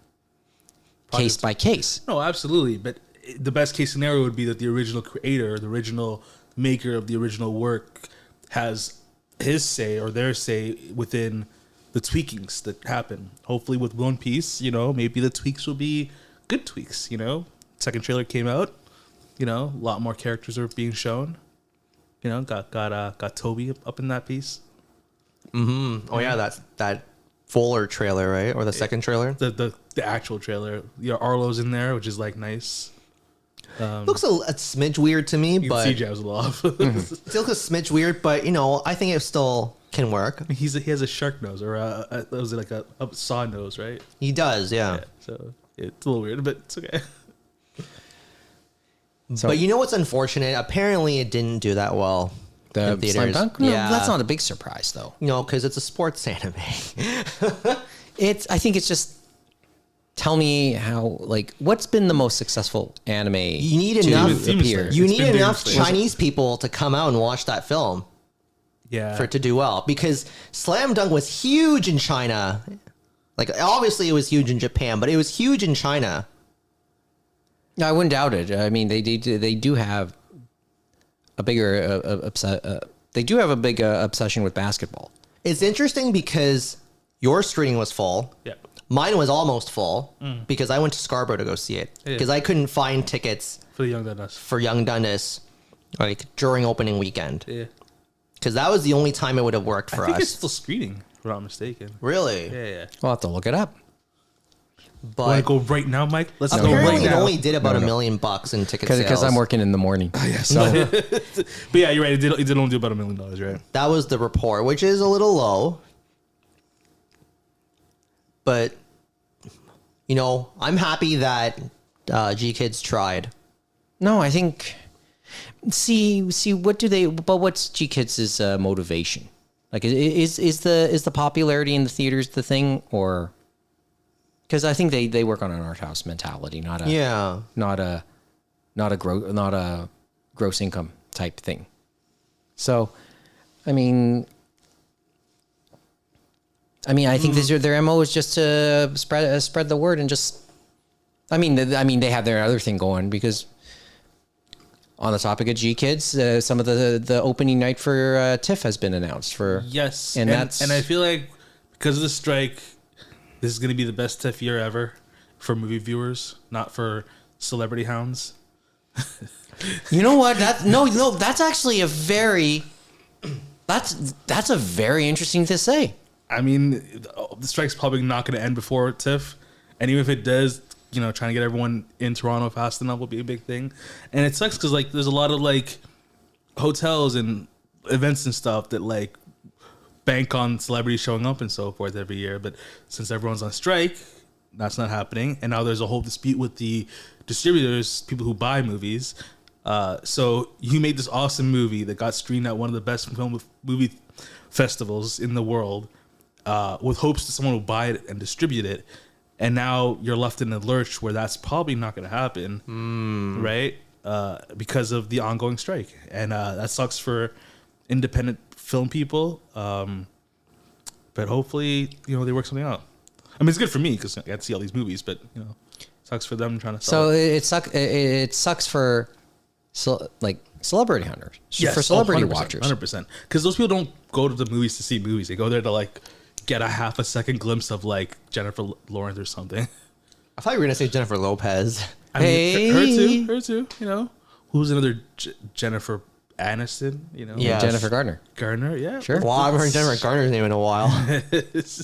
case by case. No, absolutely. But the best case scenario would be that the original creator, the original maker of the original work, has his say or their say within the tweakings that happen. Hopefully with One Piece, maybe the tweaks will be good tweaks, Second trailer came out, a lot more characters are being shown. Got Toby up in that piece. Mm-hmm. Oh yeah, that fuller trailer, right? Or the second trailer? The actual trailer. Arlo's in there, which is like nice. Looks a smidge weird to me, but CJ was a little off. Still looks a smidge weird, but I think it still can work. He has a shark nose, or was it like a saw nose, right? He does, yeah. So it's a little weird, but it's okay. So, but what's unfortunate? Apparently, it didn't do that well. The in theaters. Slam Dunk? No, that's not a big surprise though. Because it's a sports anime. I think it's just. Tell me how, what's been the most successful anime? You need enough. Appear. You need enough Chinese people to come out and watch that film. Yeah. For it to do well, because Slam Dunk was huge in China. Obviously, it was huge in Japan, but it was huge in China. I wouldn't doubt it. I mean, they do have a bigger They do have a big obsession with basketball. It's interesting because your screening was full. Yeah. Mine was almost full because I went to Scarborough to go see it because I couldn't find tickets For the Young Dundas. for Young Dundas like during opening weekend Yeah. because that was the only time it would have worked for I think us. it's still screening, if I'm not mistaken. Really? Yeah. We'll have to look it up. Want But to go right now, Mike? Let's go apparently right it now. only did about No, $1 no. million in ticket sales. Because I'm working in the morning. So But yeah, you're right. It did only do about $1 million, right? That was the report, which is a little low. But, you know, I'm happy that G Kids tried. no, I think. See, what do they? But what's G Kids' motivation? Like, is the popularity in the theaters the thing, or? Because I think they work on an art house mentality, not a gross income type thing. So, I mean, I think their MO is just to spread the word and just. I mean, they have their other thing going because. On the topic of G Kids, some of the opening night for TIFF has been announced for. Yes, and that's I feel like because of the strike, this is going to be the best TIFF year ever for movie viewers, not for celebrity hounds. You know what? That's actually a very. That's a very interesting to say. I mean, the strike's probably not going to end before TIFF, and even if it does, you know, trying to get everyone in Toronto fast enough will be a big thing. And it sucks because like there's a lot of like hotels and events and stuff that like bank on celebrities showing up and so forth every year. But since everyone's on strike, that's not happening. And now there's a whole dispute with the distributors, people who buy movies. So you made this awesome movie that got screened at one of the best movie festivals in the world, with hopes that someone will buy it and distribute it. And now you're left in a lurch where that's probably not going to happen, right? Because of the ongoing strike. And that sucks for independent film people. But hopefully, you know, they work something out. I mean, it's good for me because I get to see all these movies, but, you know, it sucks for them trying to sell So it sucks for celebrity hunters, Yes, for celebrity 100%, watchers. 100%. Because those people don't go to the movies to see movies. They go there to, like, get a half a second glimpse of like Jennifer Lawrence or something. I thought you were going to say Jennifer Lopez. I mean, her too, you know. Who's another Jennifer Aniston, you know? Yeah. Jennifer Gardner. Gardner, yeah. Sure. Well, I haven't heard Jennifer Garner's name in a while.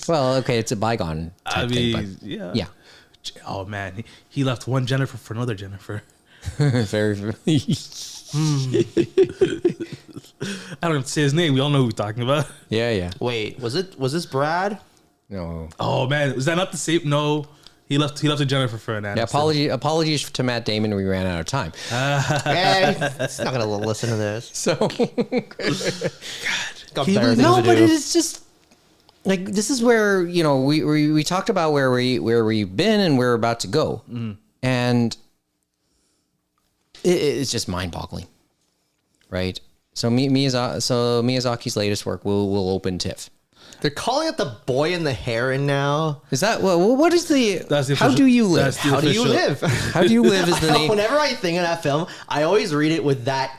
Well, okay, it's a bygone I type mean, thing, but yeah. yeah. Oh man, he left one Jennifer for another Jennifer. Very. I don't have to say his name. We all know who we're talking about. Yeah. Wait, was this Brad? No. Oh man, was that not the same? No, he left a Jennifer for an Aniston. Yeah. Apologies to Matt Damon. We ran out of time. He's not going to listen to this. So. Got Can you better believe- things No, to but do. it is just like this is where, you know, we talked about where we've been and where we're about to go, and it's just mind-boggling, right? So Miyazaki's latest work will open TIFF. They're calling it the boy in the heron now. Is that what is the? That's the how official- do you live? that's the How do you official- live? How do you live is the name. Whenever I think of that film, I always read it with that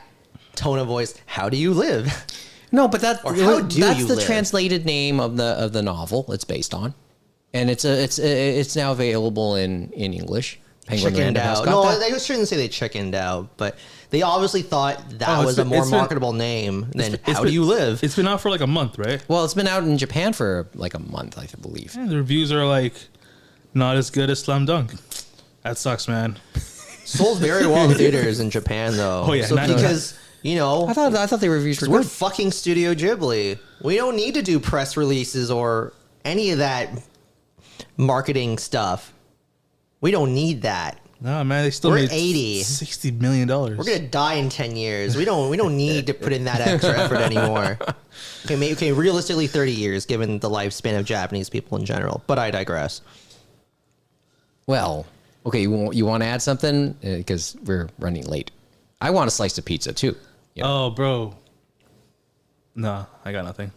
tone of voice. How do you live? No, but that's Or how do that's you the live? translated name of the novel it's based on, and it's now available in English. Penguin Chickened Random House out. got No, that. they shouldn't say they chickened out, but they obviously thought that Oh, was a more it's been- marketable name than It's How been- Do You Live? It's been out for like a month, right? Well, it's been out in Japan for like a month, I believe. And the reviews are like not as good as Slam Dunk. That sucks, man. Sold very well in theaters in Japan, though. Oh, yeah, so not- because you know I thought the reviews were we're good. fucking Studio Ghibli. We don't need to do press releases or any of that marketing stuff. We don't need that. No, man, they still We're made 80. $60 million. We're gonna die in 10 years. We don't need to put in that extra effort anymore. Okay, realistically 30 years given the lifespan of Japanese people in general. But I digress. Well, okay, you want to add something because we're running late. I want a slice of pizza too. Yeah. Oh, bro. No, I got nothing.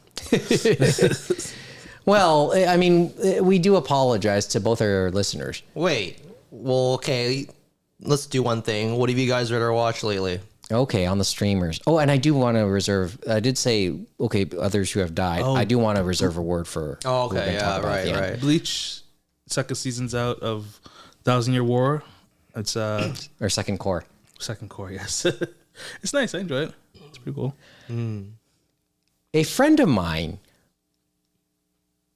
Well, I mean, we do apologize to both our listeners. Wait. Well, okay. Let's do one thing. What have you guys rather watch lately? Okay, on the streamers. Oh, and I do want to reserve. I did say okay. Others who have died. I do want to reserve a word for. Oh, who we're okay, gonna talk yeah, about at the end. right. Bleach second season's out of 1,000 Year War. It's Or second core. second core, yes. It's nice. I enjoy it. It's pretty cool. A friend of mine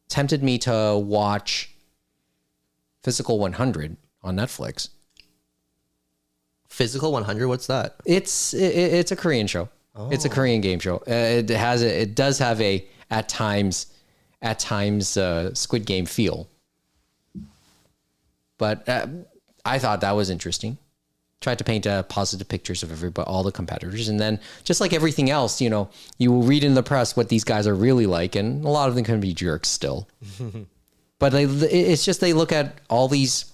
tempted me to watch Physical 100 on Netflix. Physical 100. What's that? It's a Korean show. It's a Korean game show. It does have a at times Squid Game feel. But I thought that was interesting. Tried to paint positive pictures of all the competitors, and then just like everything else, you will read in the press what these guys are really like, and a lot of them can be jerks still. But it's just they look at all these.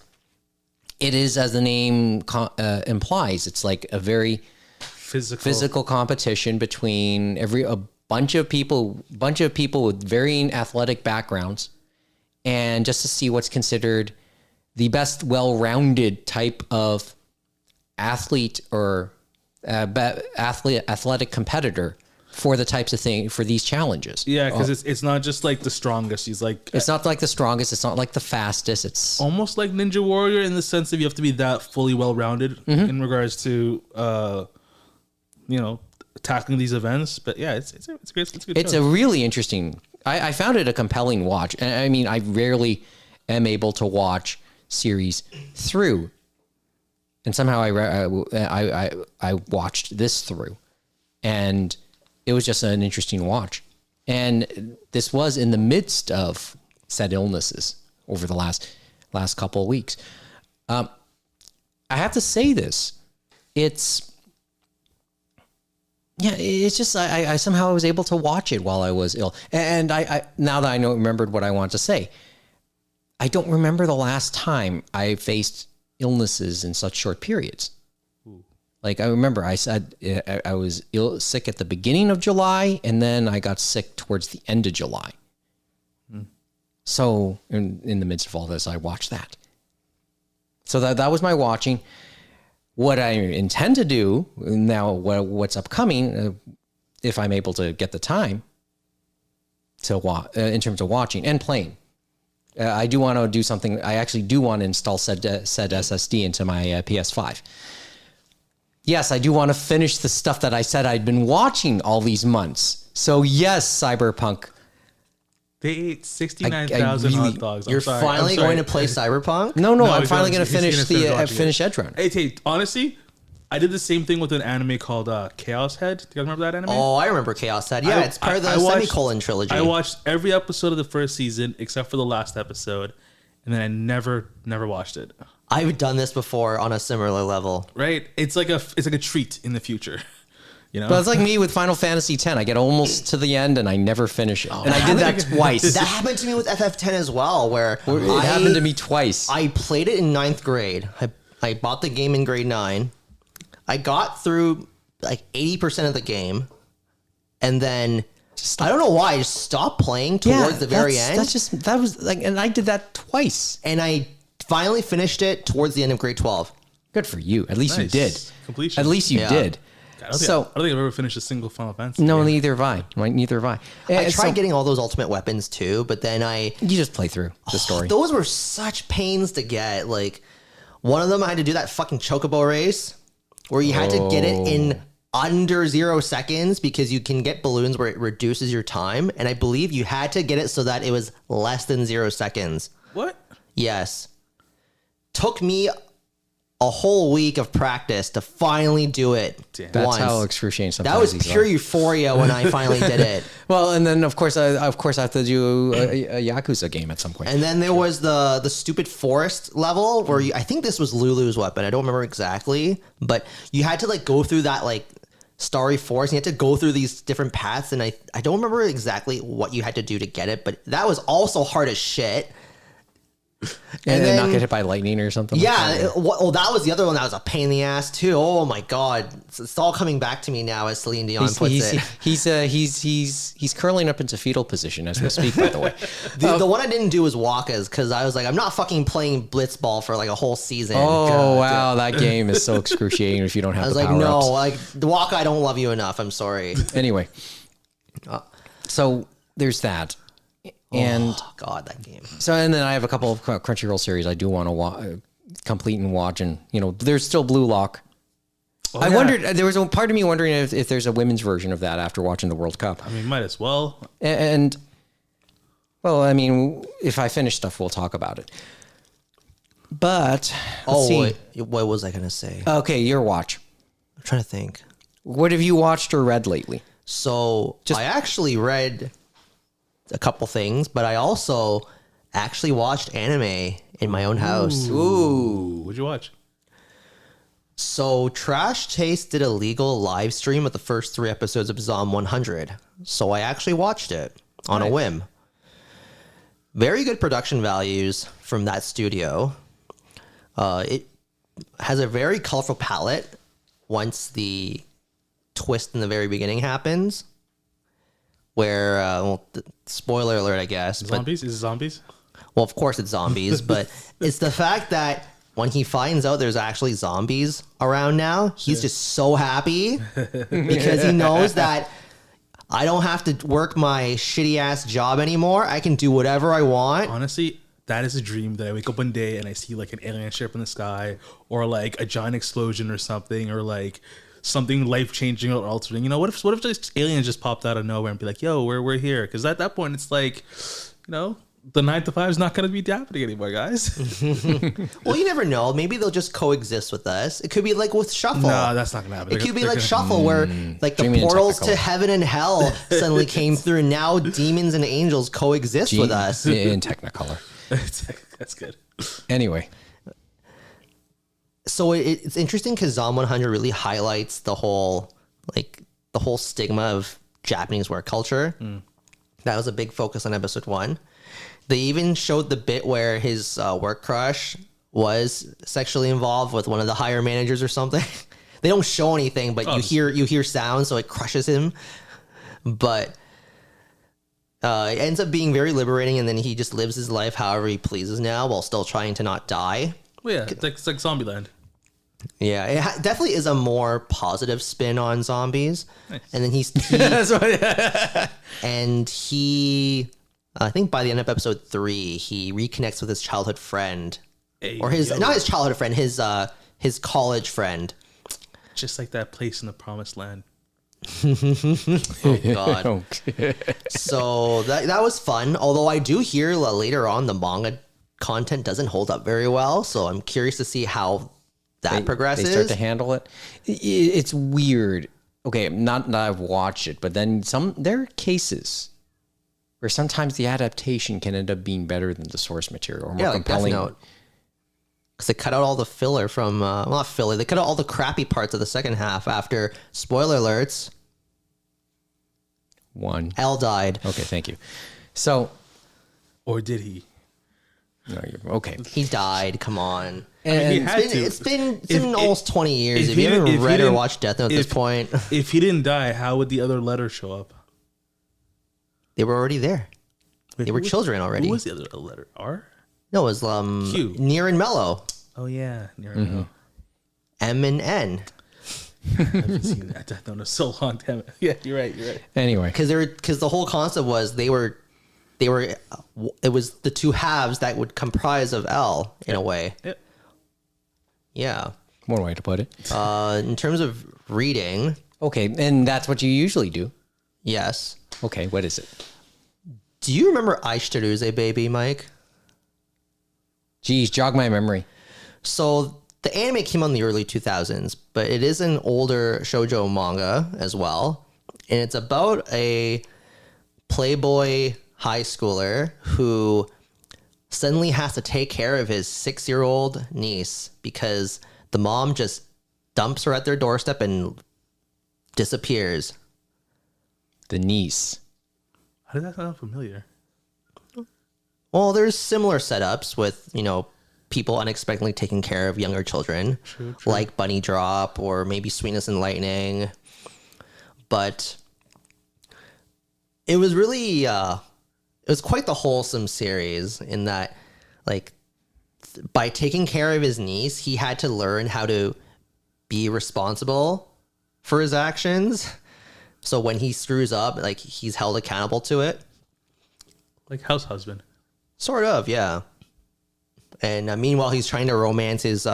It is, as the name implies, it's like a very physical competition between a bunch of people with varying athletic backgrounds, and just to see what's considered the best well-rounded type of athlete or athletic competitor for the types of thing for these challenges. Yeah, because it's not just like the strongest. He's like it's not like the strongest. It's not like the fastest. It's almost like Ninja Warrior in the sense that you have to be that fully well-rounded in regards to tackling these events. But yeah, it's great. It's a good it's show. a really interesting. I found it a compelling watch. I mean, I rarely am able to watch series through, and somehow I watched this through, and it was just an interesting watch. And this was in the midst of said illnesses over the last couple of weeks. I have to say this. It's just I somehow was able to watch it while I was ill. And I now that I remembered what I want to say, I don't remember the last time I faced illnesses in such short periods. Like I remember I said I was sick at the beginning of July, and then I got sick towards the end of July. So in the midst of all this, I watched that. So that was my watching. What I intend to do now, what's upcoming, if I'm able to get the time to watch, in terms of watching and playing. I do want to do something. I actually do want to install said SSD into my PS5. Yes, I do want to finish the stuff that I said I'd been watching all these months. So yes, Cyberpunk. They ate 69,000 hot dogs. You're finally going to play Cyberpunk? No, I'm finally going to finish Edrun. Hey, honestly, I did the same thing with an anime called Chaos Head. Do you guys remember that anime? Oh, I remember Chaos Head. Yeah, it's part of the Semicolon trilogy. I watched every episode of the first season except for the last episode, and then I never watched it. I've done this before on a similar level. Right? It's like a treat in the future. But it's like me with Final Fantasy X. I get almost to the end and I never finish it. And I did that twice. That happened to me with FF10 as well, where it happened to me twice. I played it in 9th grade. I bought the game in grade 9. I got through like 80% of the game, and then I don't know why I just stopped playing towards the very end. And I did that twice. And I finally finished it towards the end of grade 12. Good for you. At least you did. Completion. At least you did. I don't think I've ever finished a single Final Fantasy. No, neither have I. Neither have I. I tried getting all those ultimate weapons too, but then you just play through the story. Those were such pains to get. Like one of them, I had to do that fucking chocobo race where you had to get it in under 0 seconds because you can get balloons where it reduces your time, and I believe you had to get it so that it was less than 0 seconds. What? Yes. Took me a whole week of practice to finally do it. Damn. That's how excruciating sometimes. That was pure euphoria when I finally did it. Well, and then of course I have to do a Yakuza game at some point. And then there was the stupid forest level where I think this was Lulu's weapon. I don't remember exactly, but you had to like go through that like starry forest. And you had to go through these different paths, and I don't remember exactly what you had to do to get it, but that was also hard as shit. And then then not get hit by lightning or something. yeah, well, that was the other one that was a pain in the ass too. Oh my god, it's all coming back to me now as Celine Dion puts it. He's curling up into fetal position as we speak. By the way, The one I didn't do was Waka's because I was like, I'm not fucking playing blitzball for like a whole season. oh wow, that game is so excruciating if you don't have I was the like, power no, ups. like the Waka, I don't love you enough. I'm sorry. Anyway, so there's that, and Oh, God, that game. so and then I have a couple of Crunchyroll series I do want to complete and watch, and there's still Blue Lock. I wondered, there was a part of me wondering if there's a women's version of that after watching the World Cup. I mean, might as well. And well, I mean, if I finish stuff, we'll talk about it. But let's see. Wait, what was I gonna say? Okay, your watch. I'm trying to think. What have you watched or read lately? So I actually read a couple things, but I also actually watched anime in my own house. Ooh, what'd you watch? So Trash Taste did a legal live stream of the first 3 episodes of Zom 100. So I actually watched it on a whim. Very good production values from that studio. It has a very colorful palette once the twist in the very beginning happens. Where, spoiler alert, I guess. Zombies? Is it zombies? Well, of course it's zombies, but it's the fact that when he finds out there's actually zombies around now, he's just so happy because he knows that I don't have to work my shitty ass job anymore. I can do whatever I want. Honestly, that is a dream that I wake up one day and I see like an alien ship in the sky or like a giant explosion or something or like something life changing or altering. What if just aliens just popped out of nowhere and be like, yo, we're here? Because at that point it's like, the 9 to 5 is not going to be happening anymore, guys. Well, you never know. Maybe they'll just coexist with us. It could be like with Shuffle. No, that's not going to happen. It could be like Shuffle, where like the Dreaming and portals to technical. heaven and hell suddenly came through, and now demons and angels coexist with us. in Technicolor. That's good. Anyway, So it's interesting because Zom 100 really highlights the whole stigma of Japanese work culture. That was a big focus on episode 1. They even showed the bit where his work crush was sexually involved with one of the higher managers or something. They don't show anything, but you hear sounds, so it crushes him. But it ends up being very liberating, and then he just lives his life however he pleases now, while still trying to not die. Well, yeah, it's like Zombieland. Yeah, it definitely is a more positive spin on zombies. Nice. And then he, I think by the end of episode 3, he reconnects with his childhood friend, or not his childhood friend, his college friend. Just like that place in the promised land. Oh God! So that was fun. Although I do hear later on the manga content doesn't hold up very well, so I'm curious to see how that progresses. they start to handle it. It's weird. Okay, not that I've watched it, but then there are cases where sometimes the adaptation can end up being better than the source material, or more compelling. Because they cut out all the filler from, well, not filler, they cut out all the crappy parts of the second half after, spoiler alerts, 1. L died. Okay, thank you. So, Or did he? no, okay. He died, come on. mean, he had to. It's been almost 20 years. if If he you haven't didn't- if he read or didn't- watched Death Note at this point, If he didn't die, how would the other letter show up? they were already there. Wait, They were who was- children already. Who was the other letter? R? No, it was Q. Near and Mellow. Oh, yeah. M and N. I haven't seen that Death Note in so long. Damn it. Yeah, you're right. Anyway, Because the whole concept was they were it was the two halves that would comprise of L in a way. Yep. Yeah. one way to put it. In terms of reading, Okay, and that's what you usually do. yes. Okay, what is it? Do you remember Aishitaruze Baby, Mike? Geez, jog my memory. So the anime came out in the early 2000s, but it is an older shoujo manga as well. And it's about a playboy high schooler who suddenly has to take care of his 6-year-old niece because the mom just dumps her at their doorstep and disappears. The niece. How did that sound familiar? Well, there's similar setups with, people unexpectedly taking care of younger children, True. like Bunny Drop or maybe Sweetness and Lightning. But it was really, it was quite the wholesome series in that, like, by taking care of his niece, he had to learn how to be responsible for his actions. So when he screws up, like, he's held accountable to it. Like house husband. Sort of, yeah. And meanwhile, he's trying to romance his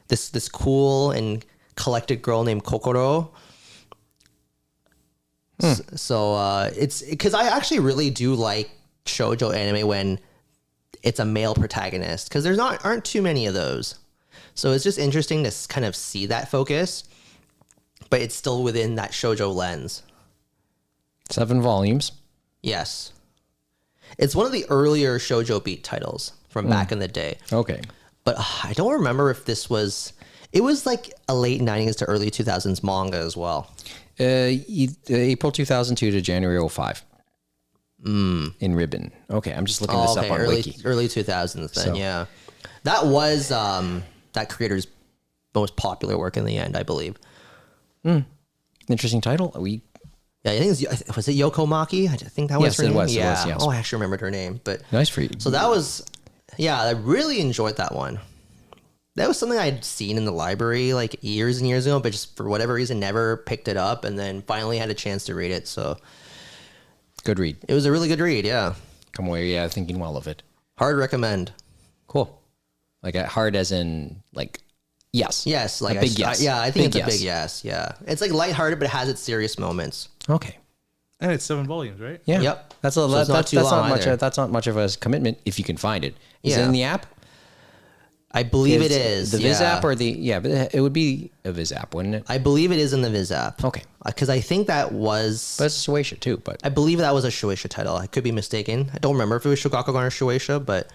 this cool and collected girl named Kokoro. So it's because I actually really do like shoujo anime when it's a male protagonist, because aren't too many of those. So it's just interesting to kind of see that focus, but it's still within that shoujo lens. 7 volumes. Yes. It's one of the earlier shoujo beat titles from back in the day. Okay. But I don't remember if it was like a late 90s to early 2000s manga as well. April 2002 to January 05. In Ribbon. Okay, I'm just looking this up on Wiki. Early 2000s then, So- yeah. That was that creator's most popular work in the end, I believe. Interesting title. Yeah, I think was it Yoko Maki? I think that was Yes, her it name. was, it Yeah. was, yes. Oh, I actually remembered her name. But Nice for you. so that was, yeah, I really enjoyed that one. That was something I'd seen in the library like years and years ago, but just for whatever reason never picked it up, and then finally had a chance to read it. So Good read. it was a really good read. Yeah, Come away, thinking well of it. hard recommend. Cool. Like hard as in like yes. Yes, like a big yes. I think Big it's a big yes. Yeah, it's like lighthearted, but it has its serious moments. Okay. And it's 7 volumes, right? Yeah. Yep. That's So it's not too long much. either. That's not much of a commitment if you can find it. Is it Yeah. in the app? I believe it is the Viz yeah. app or but it would be a Viz app, wouldn't it? I believe it is in the Viz app. Okay. Because I think that was. But it's Shueisha too. But I believe that was a Shueisha title. I could be mistaken. I don't remember if it was Shogakukan or Shueisha, but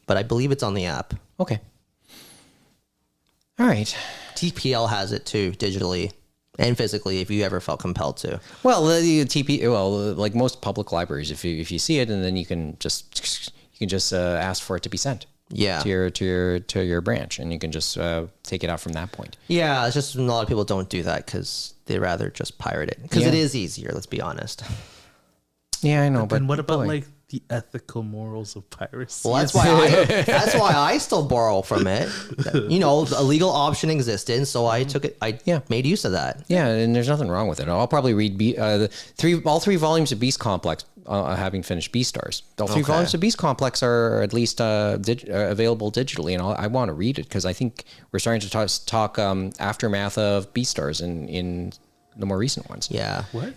I believe it's on the app. okay. All right. TPL has it too, digitally and physically, if you ever felt compelled to. Well, the TP. Well, like most public libraries, if you see it, and then you can just ask for it to be sent. Yeah. To your branch, and you can just take it out from that point. Yeah, it's just a lot of people don't do that because they rather just pirate it. Because Yeah. it is easier, let's be honest. Yeah, I know. But And what about boy. like the ethical morals of piracy? Well, that's why I still borrow from it. A legal option existed, so I took it. I Yeah. made use of that. Yeah, and there's nothing wrong with it. I'll probably read all 3 volumes of Beast Complex, having finished Beastars. All 3 Okay. volumes of Beast Complex are at least available digitally, and I want to read it because I think we're starting to talk aftermath of Beastars in the more recent ones. Yeah. What?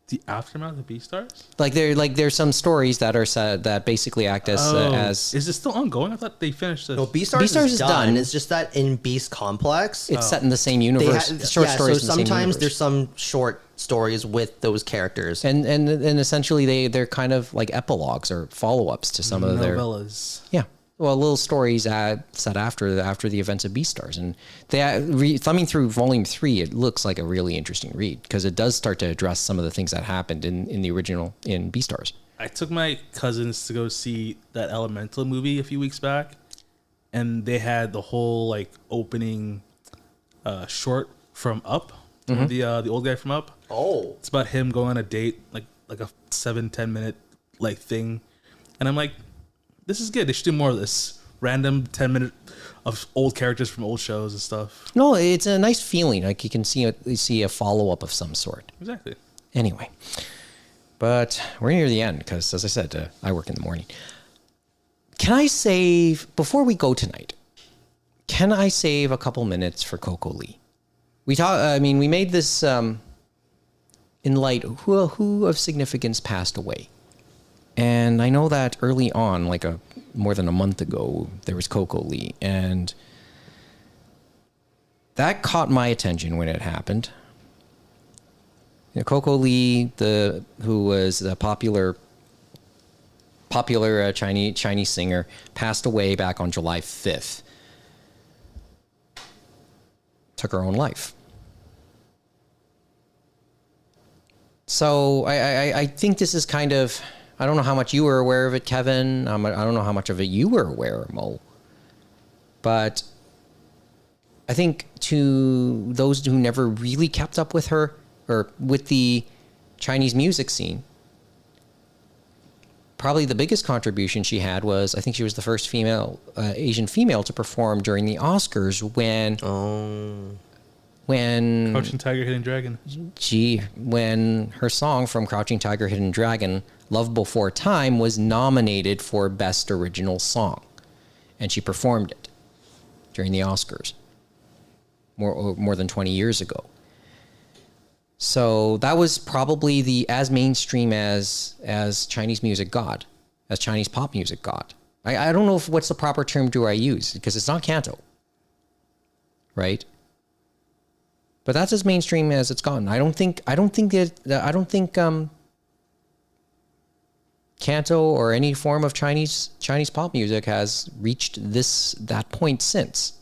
The aftermath of Beastars? There's some stories that are said that basically act as Is it still ongoing? I thought they finished this. No, Beastars, Beastars is is done. done. It's just that in Beast Complex, it's set in the same they universe. Short stories. So in the same sometimes universe. there's some short stories with those characters. and essentially they're kind of like epilogues or follow-ups to some of their novellas. Yeah. Well, little stories set after the events of Beastars, and thumbing through Volume 3, it looks like a really interesting read because it does start to address some of the things that happened in the original in Beastars. I took my cousins to go see that Elemental movie a few weeks back, and they had the whole like opening short from Up, the old guy from Up. Oh, It's about him going on a date, like a 7-10 minute like thing, and I'm like, this is good. They should do more of this random 10-minute of old characters from old shows and stuff. No, it's a nice feeling. Like you can see a follow-up of some sort. Exactly. Anyway, but we're near the end because, as I said, I work in the morning. Can I save, before we go tonight, can I save a couple minutes for Coco Lee? We made this in light, who of significance passed away? And I know that early on, like more than a month ago, there was Coco Lee, and that caught my attention when it happened. Coco Lee, who was a popular Chinese singer, passed away back on July 5th. Took her own life. So I think this is kind of I don't know how much you were aware of it, Kevin. I don't know how much of it you were aware, Mo. But I think to those who never really kept up with her or with the Chinese music scene, probably the biggest contribution she had was, I think she was the first female, Asian female to perform during the Oscars when Crouching Tiger, Hidden Dragon. when her song from Crouching Tiger, Hidden Dragon, Love Before Time, was nominated for Best Original Song. And she performed it during the Oscars more than 20 years ago. So that was probably as mainstream as Chinese music got, as Chinese pop music got. I don't know what's the proper term do I use, because it's not canto, right? But that's as mainstream as it's gotten. I don't think canto or any form of Chinese pop music has reached that point since.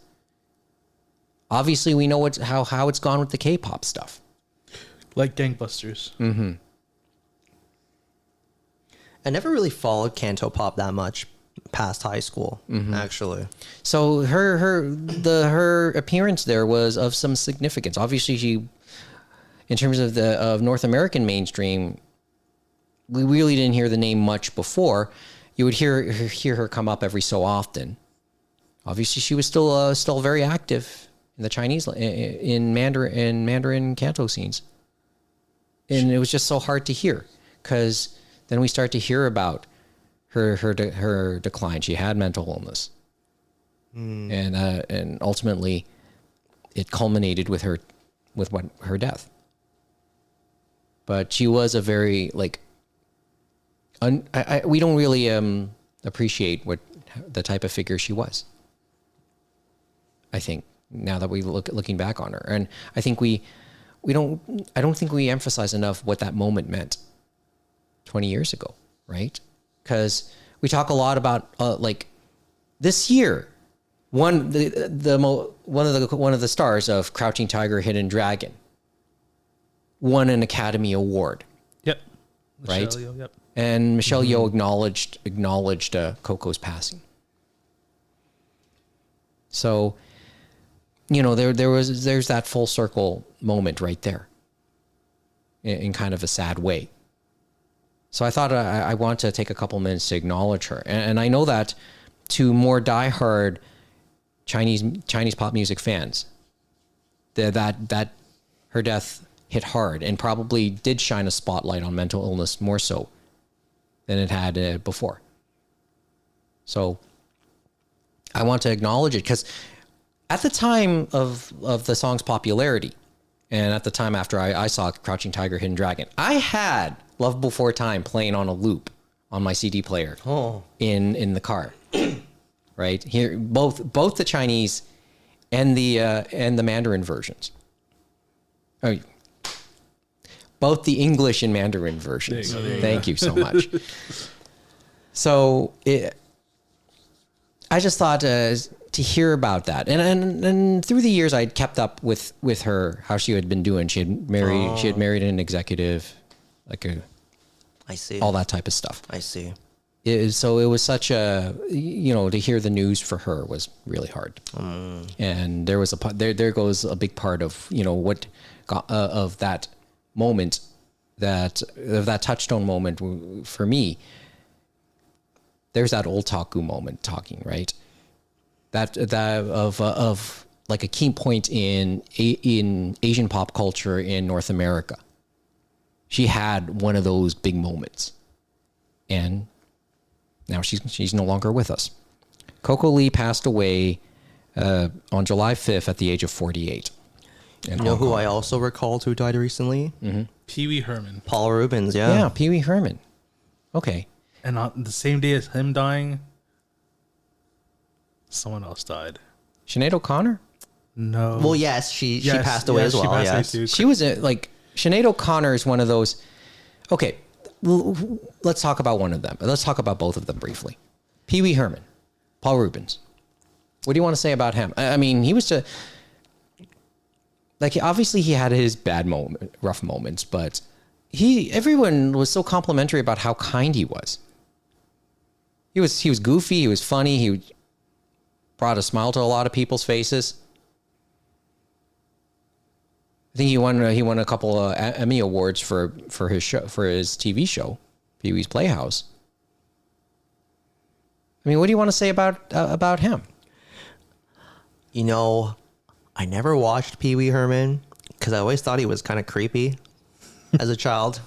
Obviously, we know how it's gone with the K-pop stuff. Like gangbusters. Mm-hmm. I never really followed canto pop that much past high school, actually. So her appearance there was of some significance. Obviously, she, in terms of North American mainstream, we really didn't hear the name much before. You would hear her come up every so often. Obviously, she was still very active in the Chinese in Mandarin canto scenes, and it was just so hard to hear, because then we start to hear about her decline. She had mental illness, and ultimately, it culminated with her death. But she was a very we don't really appreciate what the type of figure she was, I think, now that we looking back on her. And I think I don't think we emphasize enough what that moment meant 20 years ago, right? Because we talk a lot about this year, one of the stars of Crouching Tiger, Hidden Dragon won an Academy Award. Yep. Right? Michelle Yeoh, yep. And Michelle Yeoh acknowledged Coco's passing. So, there's that full circle moment right there, in kind of a sad way. So I thought I want to take a couple minutes to acknowledge her, and I know that to more diehard Chinese pop music fans, that her death hit hard and probably did shine a spotlight on mental illness more so than it had before. So I want to acknowledge it, because at the time of the song's popularity, and at the time after I saw Crouching Tiger, Hidden Dragon, I had Love Before Time playing on a loop on my CD player in the car. Right here, both the Chinese and the Mandarin versions. Oh, both the English and Mandarin versions. Thank you so much. So I just thought to hear about that, and through the years I'd kept up with her, how she had been doing. She had married an executive, I see. all that type of stuff. I see. So it was such to hear the news for her was really hard. And there was there goes a big part of, what got, of that moment, that touchstone moment for me. There's that old Taku moment talking, right? That of like a key point in Asian pop culture in North America. She had one of those big moments, and now she's no longer with us. Coco Lee passed away on July 5th at the age of 48. You know who I also recalled who died recently? Mm-hmm. Pee Wee Herman. Paul Rubens, yeah. Yeah, Pee Wee Herman. Okay. And on the same day as him dying, someone else died. Sinead O'Connor? No. Well, yes, she passed away as well. Yes. She was Sinead O'Connor is one of those. Okay, let's talk about one of them. Let's talk about both of them briefly. Pee Wee Herman, Paul Rubens. What do you want to say about him? I mean, he was obviously he had his rough moments, but everyone was so complimentary about how kind he was. He was goofy. He was funny. He brought a smile to a lot of people's faces. I think he won a couple of Emmy awards for his show, for his TV show, Pee-wee's Playhouse. I mean, what do you want to say about him? You know, I never watched Pee Wee Herman because I always thought he was kind of creepy as a child.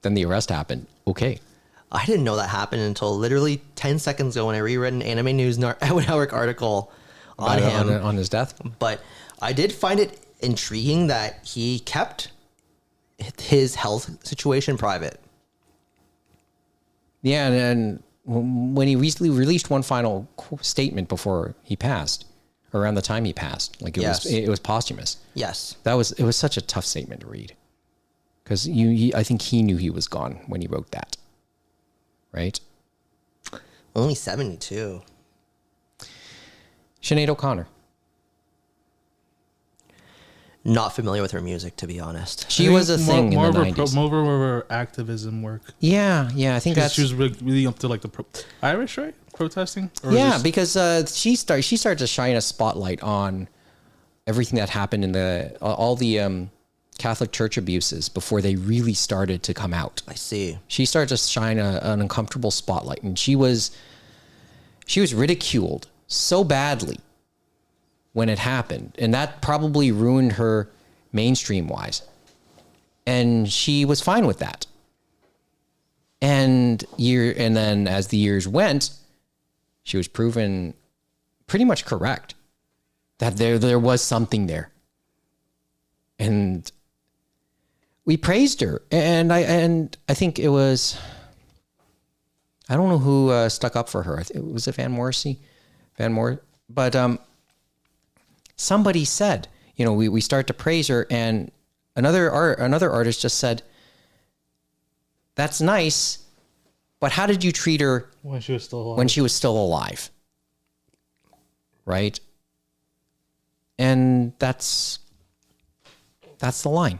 Then the arrest happened. Okay. I didn't know that happened until literally 10 seconds ago when I reread an Anime News Network article on him. On his death? But I did find it intriguing that he kept his health situation private. Yeah, and when he recently released one final statement before he passed, around the time he passed, like it was posthumous. Yes. It was such a tough statement to read. Because I think he knew he was gone when he wrote that. Right? Only 72. Sinead O'Connor. Not familiar with her music, to be honest. She was a thing in the 90s. More of her activism work. Yeah. I think She was really up to like the Irish, right? Protesting? Or yeah, because she started to shine a spotlight on everything that happened in all the Catholic Church abuses before they really started to come out. I see. She started to shine an uncomfortable spotlight, and she was ridiculed so badly when it happened, and that probably ruined her mainstream wise. And she was fine with that. And then as the years went, she was proven pretty much correct that there was something there. And we praised her, and I think it was, I don't know who stuck up for her. Was it Van Morrissey? But somebody said, we start to praise her, and another artist just said, "That's nice, but how did you treat her when she was still alive?" When she was still alive, right?" And that's the line.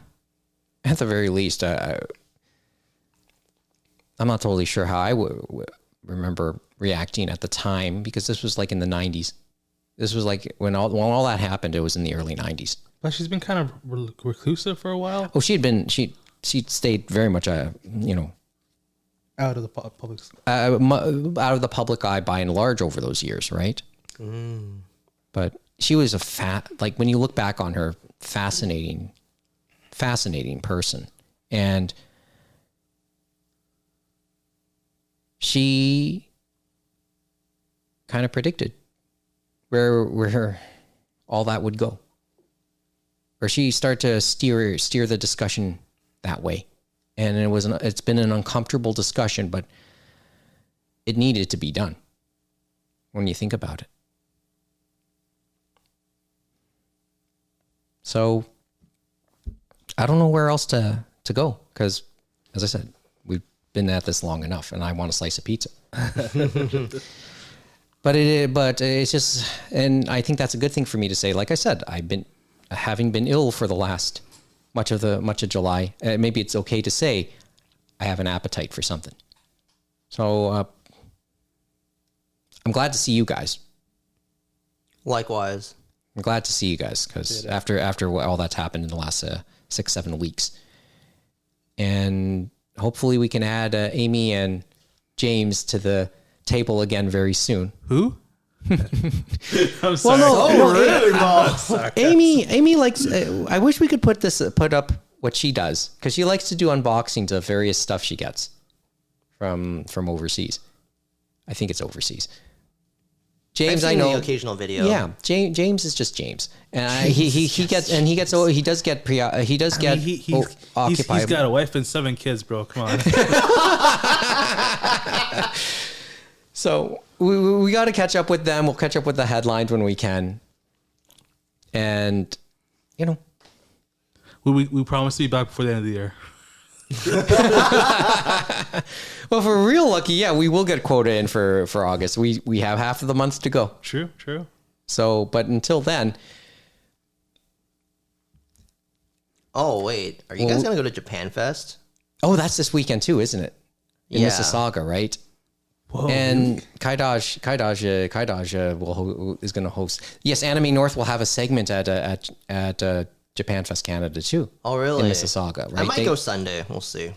At the very least, I'm not totally sure how I would remember reacting at the time, because this was like in the 90s. This was like when all that happened, it was in the early 90s. But she's been kind of reclusive for a while. Oh, she'd stayed very much, out of the public, out of the public eye by and large over those years, right? But she was like when you look back on her, fascinating person. And she kind of predicted where all that would go. Or she started to steer the discussion that way. And it's been an uncomfortable discussion, but it needed to be done when you think about it. So I don't know where else to go, because, as I said, we've been at this long enough, and I want a slice of pizza. But it's just, and I think that's a good thing for me to say. Like I said, having been ill for the last much of July. Maybe it's okay to say I have an appetite for something. So I'm glad to see you guys. Likewise. I'm glad to see you guys, because after all that's happened in the last 6-7 weeks, and hopefully we can add Amy and James to the table again very soon. Who? I'm sorry. Well, no, Amy likes. I wish we could put up what she does, because she likes to do unboxings of various stuff she gets from overseas. I think it's overseas. James, I know the occasional video. Yeah, James is just James, and he does get occupied. He's got a wife and 7 kids, bro. Come on. So we got to catch up with them. We'll catch up with the headlines when we can, and we promise to be back before the end of the year. Well, if we're real lucky, yeah, we will get quota in for August. We have half of the month to go. True. So, but until then. Oh, wait. Are you guys going to go to Japan Fest? Oh, that's this weekend too, isn't it? In Yeah. Mississauga, right? Whoa, And Kaidaj is going to host. Yes, Anime North will have a segment at Japan Fest Canada too. Oh, really? In Mississauga, right? I might go Sunday. We'll see.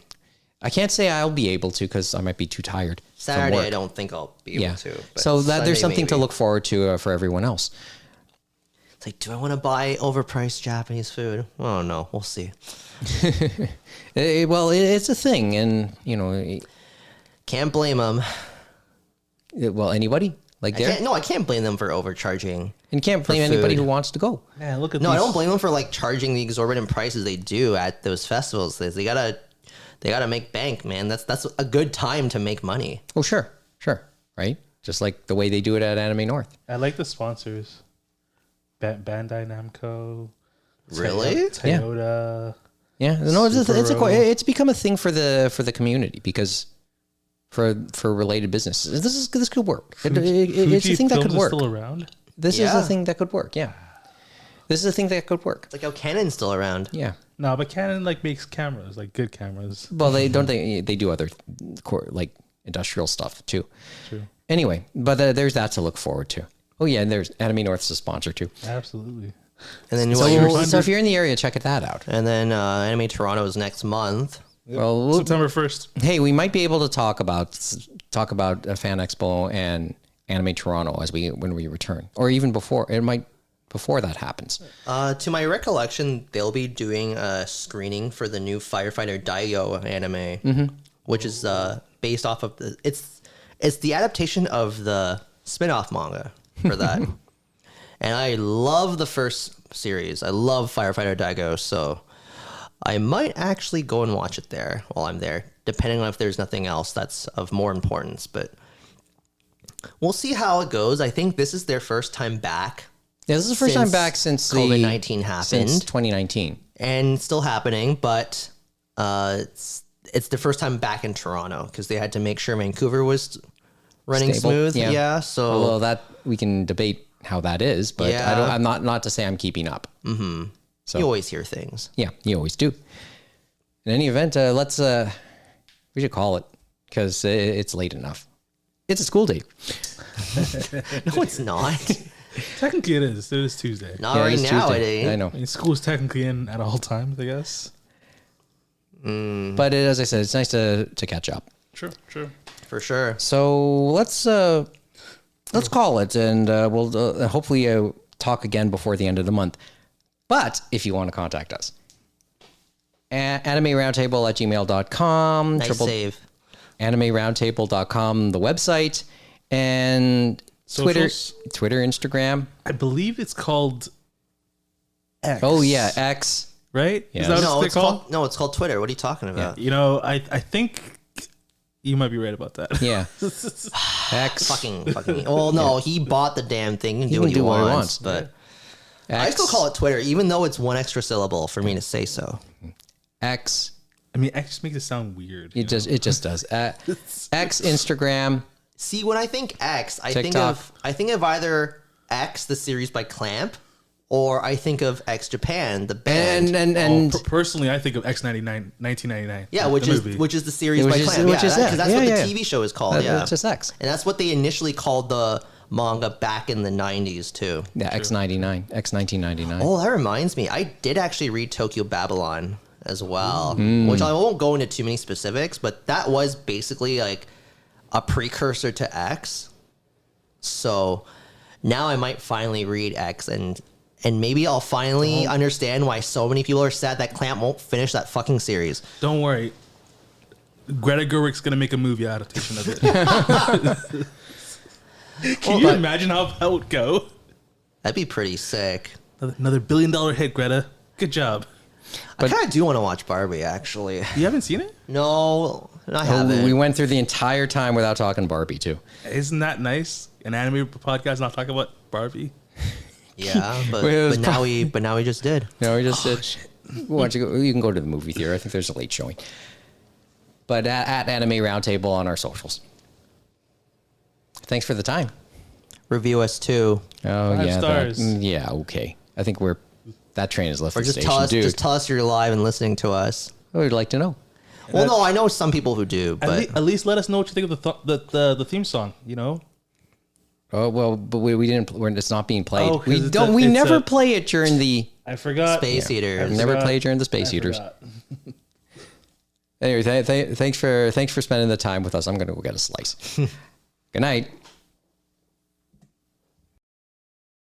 I can't say I'll be able to because I might be too tired. from Saturday, work. I don't think I'll be able Yeah. to. But So that Sunday, there's something to maybe. look forward to for everyone else. It's like, do I want to buy overpriced Japanese food? Oh no, we'll see. It's a thing, and Can't blame them. anybody like there, I can't blame them for overcharging. and can't blame for anybody food. who wants to go. Man, look at No, these. I don't blame them for like charging the exorbitant prices they do at those festivals. They gotta make bank, man. That's a good time to make money. Oh, sure, right? Just like the way they do it at Anime North. I like the sponsors. Bandai Namco. Really? Toyota. Yeah, no, Subaru. it's become a thing for the community because for related businesses, this could work. It's a thing that could Fujifilms is work. still around. This is Yeah. a thing that could work. Yeah, this is a thing that could work. It's like how Canon's still around. Yeah. No, but Canon makes cameras, good cameras. Well, they do other industrial stuff too. True. Anyway, but there's that to look forward to. Oh yeah, and there's Anime North's a sponsor too. Absolutely. And then So, what, so if you're in the area, check that out. and then Anime Toronto is next month. Well, September 1st. hey, we might be able to talk about Fan Expo and Anime Toronto when we return, or even before that happens. To my recollection, they'll be doing a screening for the new Firefighter Daigo anime, which is based off of it's the adaptation of the spin-off manga for that. And I love the first series. I love Firefighter Daigo, so I might actually go and watch it there while I'm there, depending on if there's nothing else that's of more importance. But we'll see how it goes. I think this is their first time back. Yeah, this is the first time Since back since COVID-19 happened. since 2019. And still happening, but it's the first time back in Toronto because they had to make sure Vancouver was running Stable, smooth. yeah. Yeah, so Although that we can debate how that is, but Yeah. I'm not to say I'm keeping up. Mm-hmm. So you always hear things. yeah, you always do. In any event, we should call it because it's late enough. It's a school day. No, it's not. Technically, it is. It is Tuesday. Not Yeah, right it's now. It Tuesday. ain't. I know. I mean, school's technically in at all times, I guess. But as I said, it's nice to catch up. True. For sure. So let's call it, and we'll hopefully talk again before the end of the month. But if you want to contact us, animeroundtable@gmail.com, Nice save. animeroundtable.com, the website, and Socials? Twitter, Instagram. I believe it's called X. Oh yeah, X. Right? Yeah. Is that No, what it's it's called? it's called Twitter. What are you talking about? You know, I think you might be right about that. Yeah, X. Fucking. Well, no, he bought the damn thing and He do what can he do what he wants. wants. But X, I still call it Twitter, even though it's one extra syllable for me to say so. X. I mean, X just makes it sound weird. you It just does. X, Instagram. See, when I think X, I TikTok. think of either X, the series by Clamp, or I think of X Japan, the band. And personally, I think of X99, 1999. yeah, the which movie. is the series Which by is- Clamp. which is Because that. that's Yeah, what yeah. the TV show is called. Yeah, it's just X. and that's what they initially called the manga back in the 90s too. Yeah, X99, X 1999. Oh, that reminds me. I did actually read Tokyo Babylon as well, which I won't go into too many specifics, but that was basically like a precursor to X. So now I might finally read X and maybe I'll finally understand why so many people are sad that Clamp won't finish that fucking series. Don't worry. Greta Gerwig's going to make a movie adaptation of it. Can you imagine how that would go? That'd be pretty sick. Another $1 billion hit, Greta. Good job. I kind of do want to watch Barbie, actually. You haven't seen it? No, I haven't. We went through the entire time without talking Barbie too. Isn't that nice? An anime podcast not talking about Barbie? Yeah, but, Well, it was but now we just did. No, we just did. Why don't you go? You can go to the movie theater. I think there's a late showing. But at Anime Roundtable on our socials. Thanks for the time. Review us too, Oh 5 yeah, stars. yeah. Okay, I think that train has left or the just station, tell us dude. just tell us you're live and listening to us. We'd like to know. Well, no, I know some people who do, but At least let us know what you think of the theme song. You know. Oh well, but we didn't. It's not being played. Oh, 'cause we it's don't. a- We it's never a- play it during the I forgot. Space Eaters. never forgot. play during the Space I Eaters. forgot. Anyway, thanks for spending the time with us. I'm gonna go get a slice. Good night.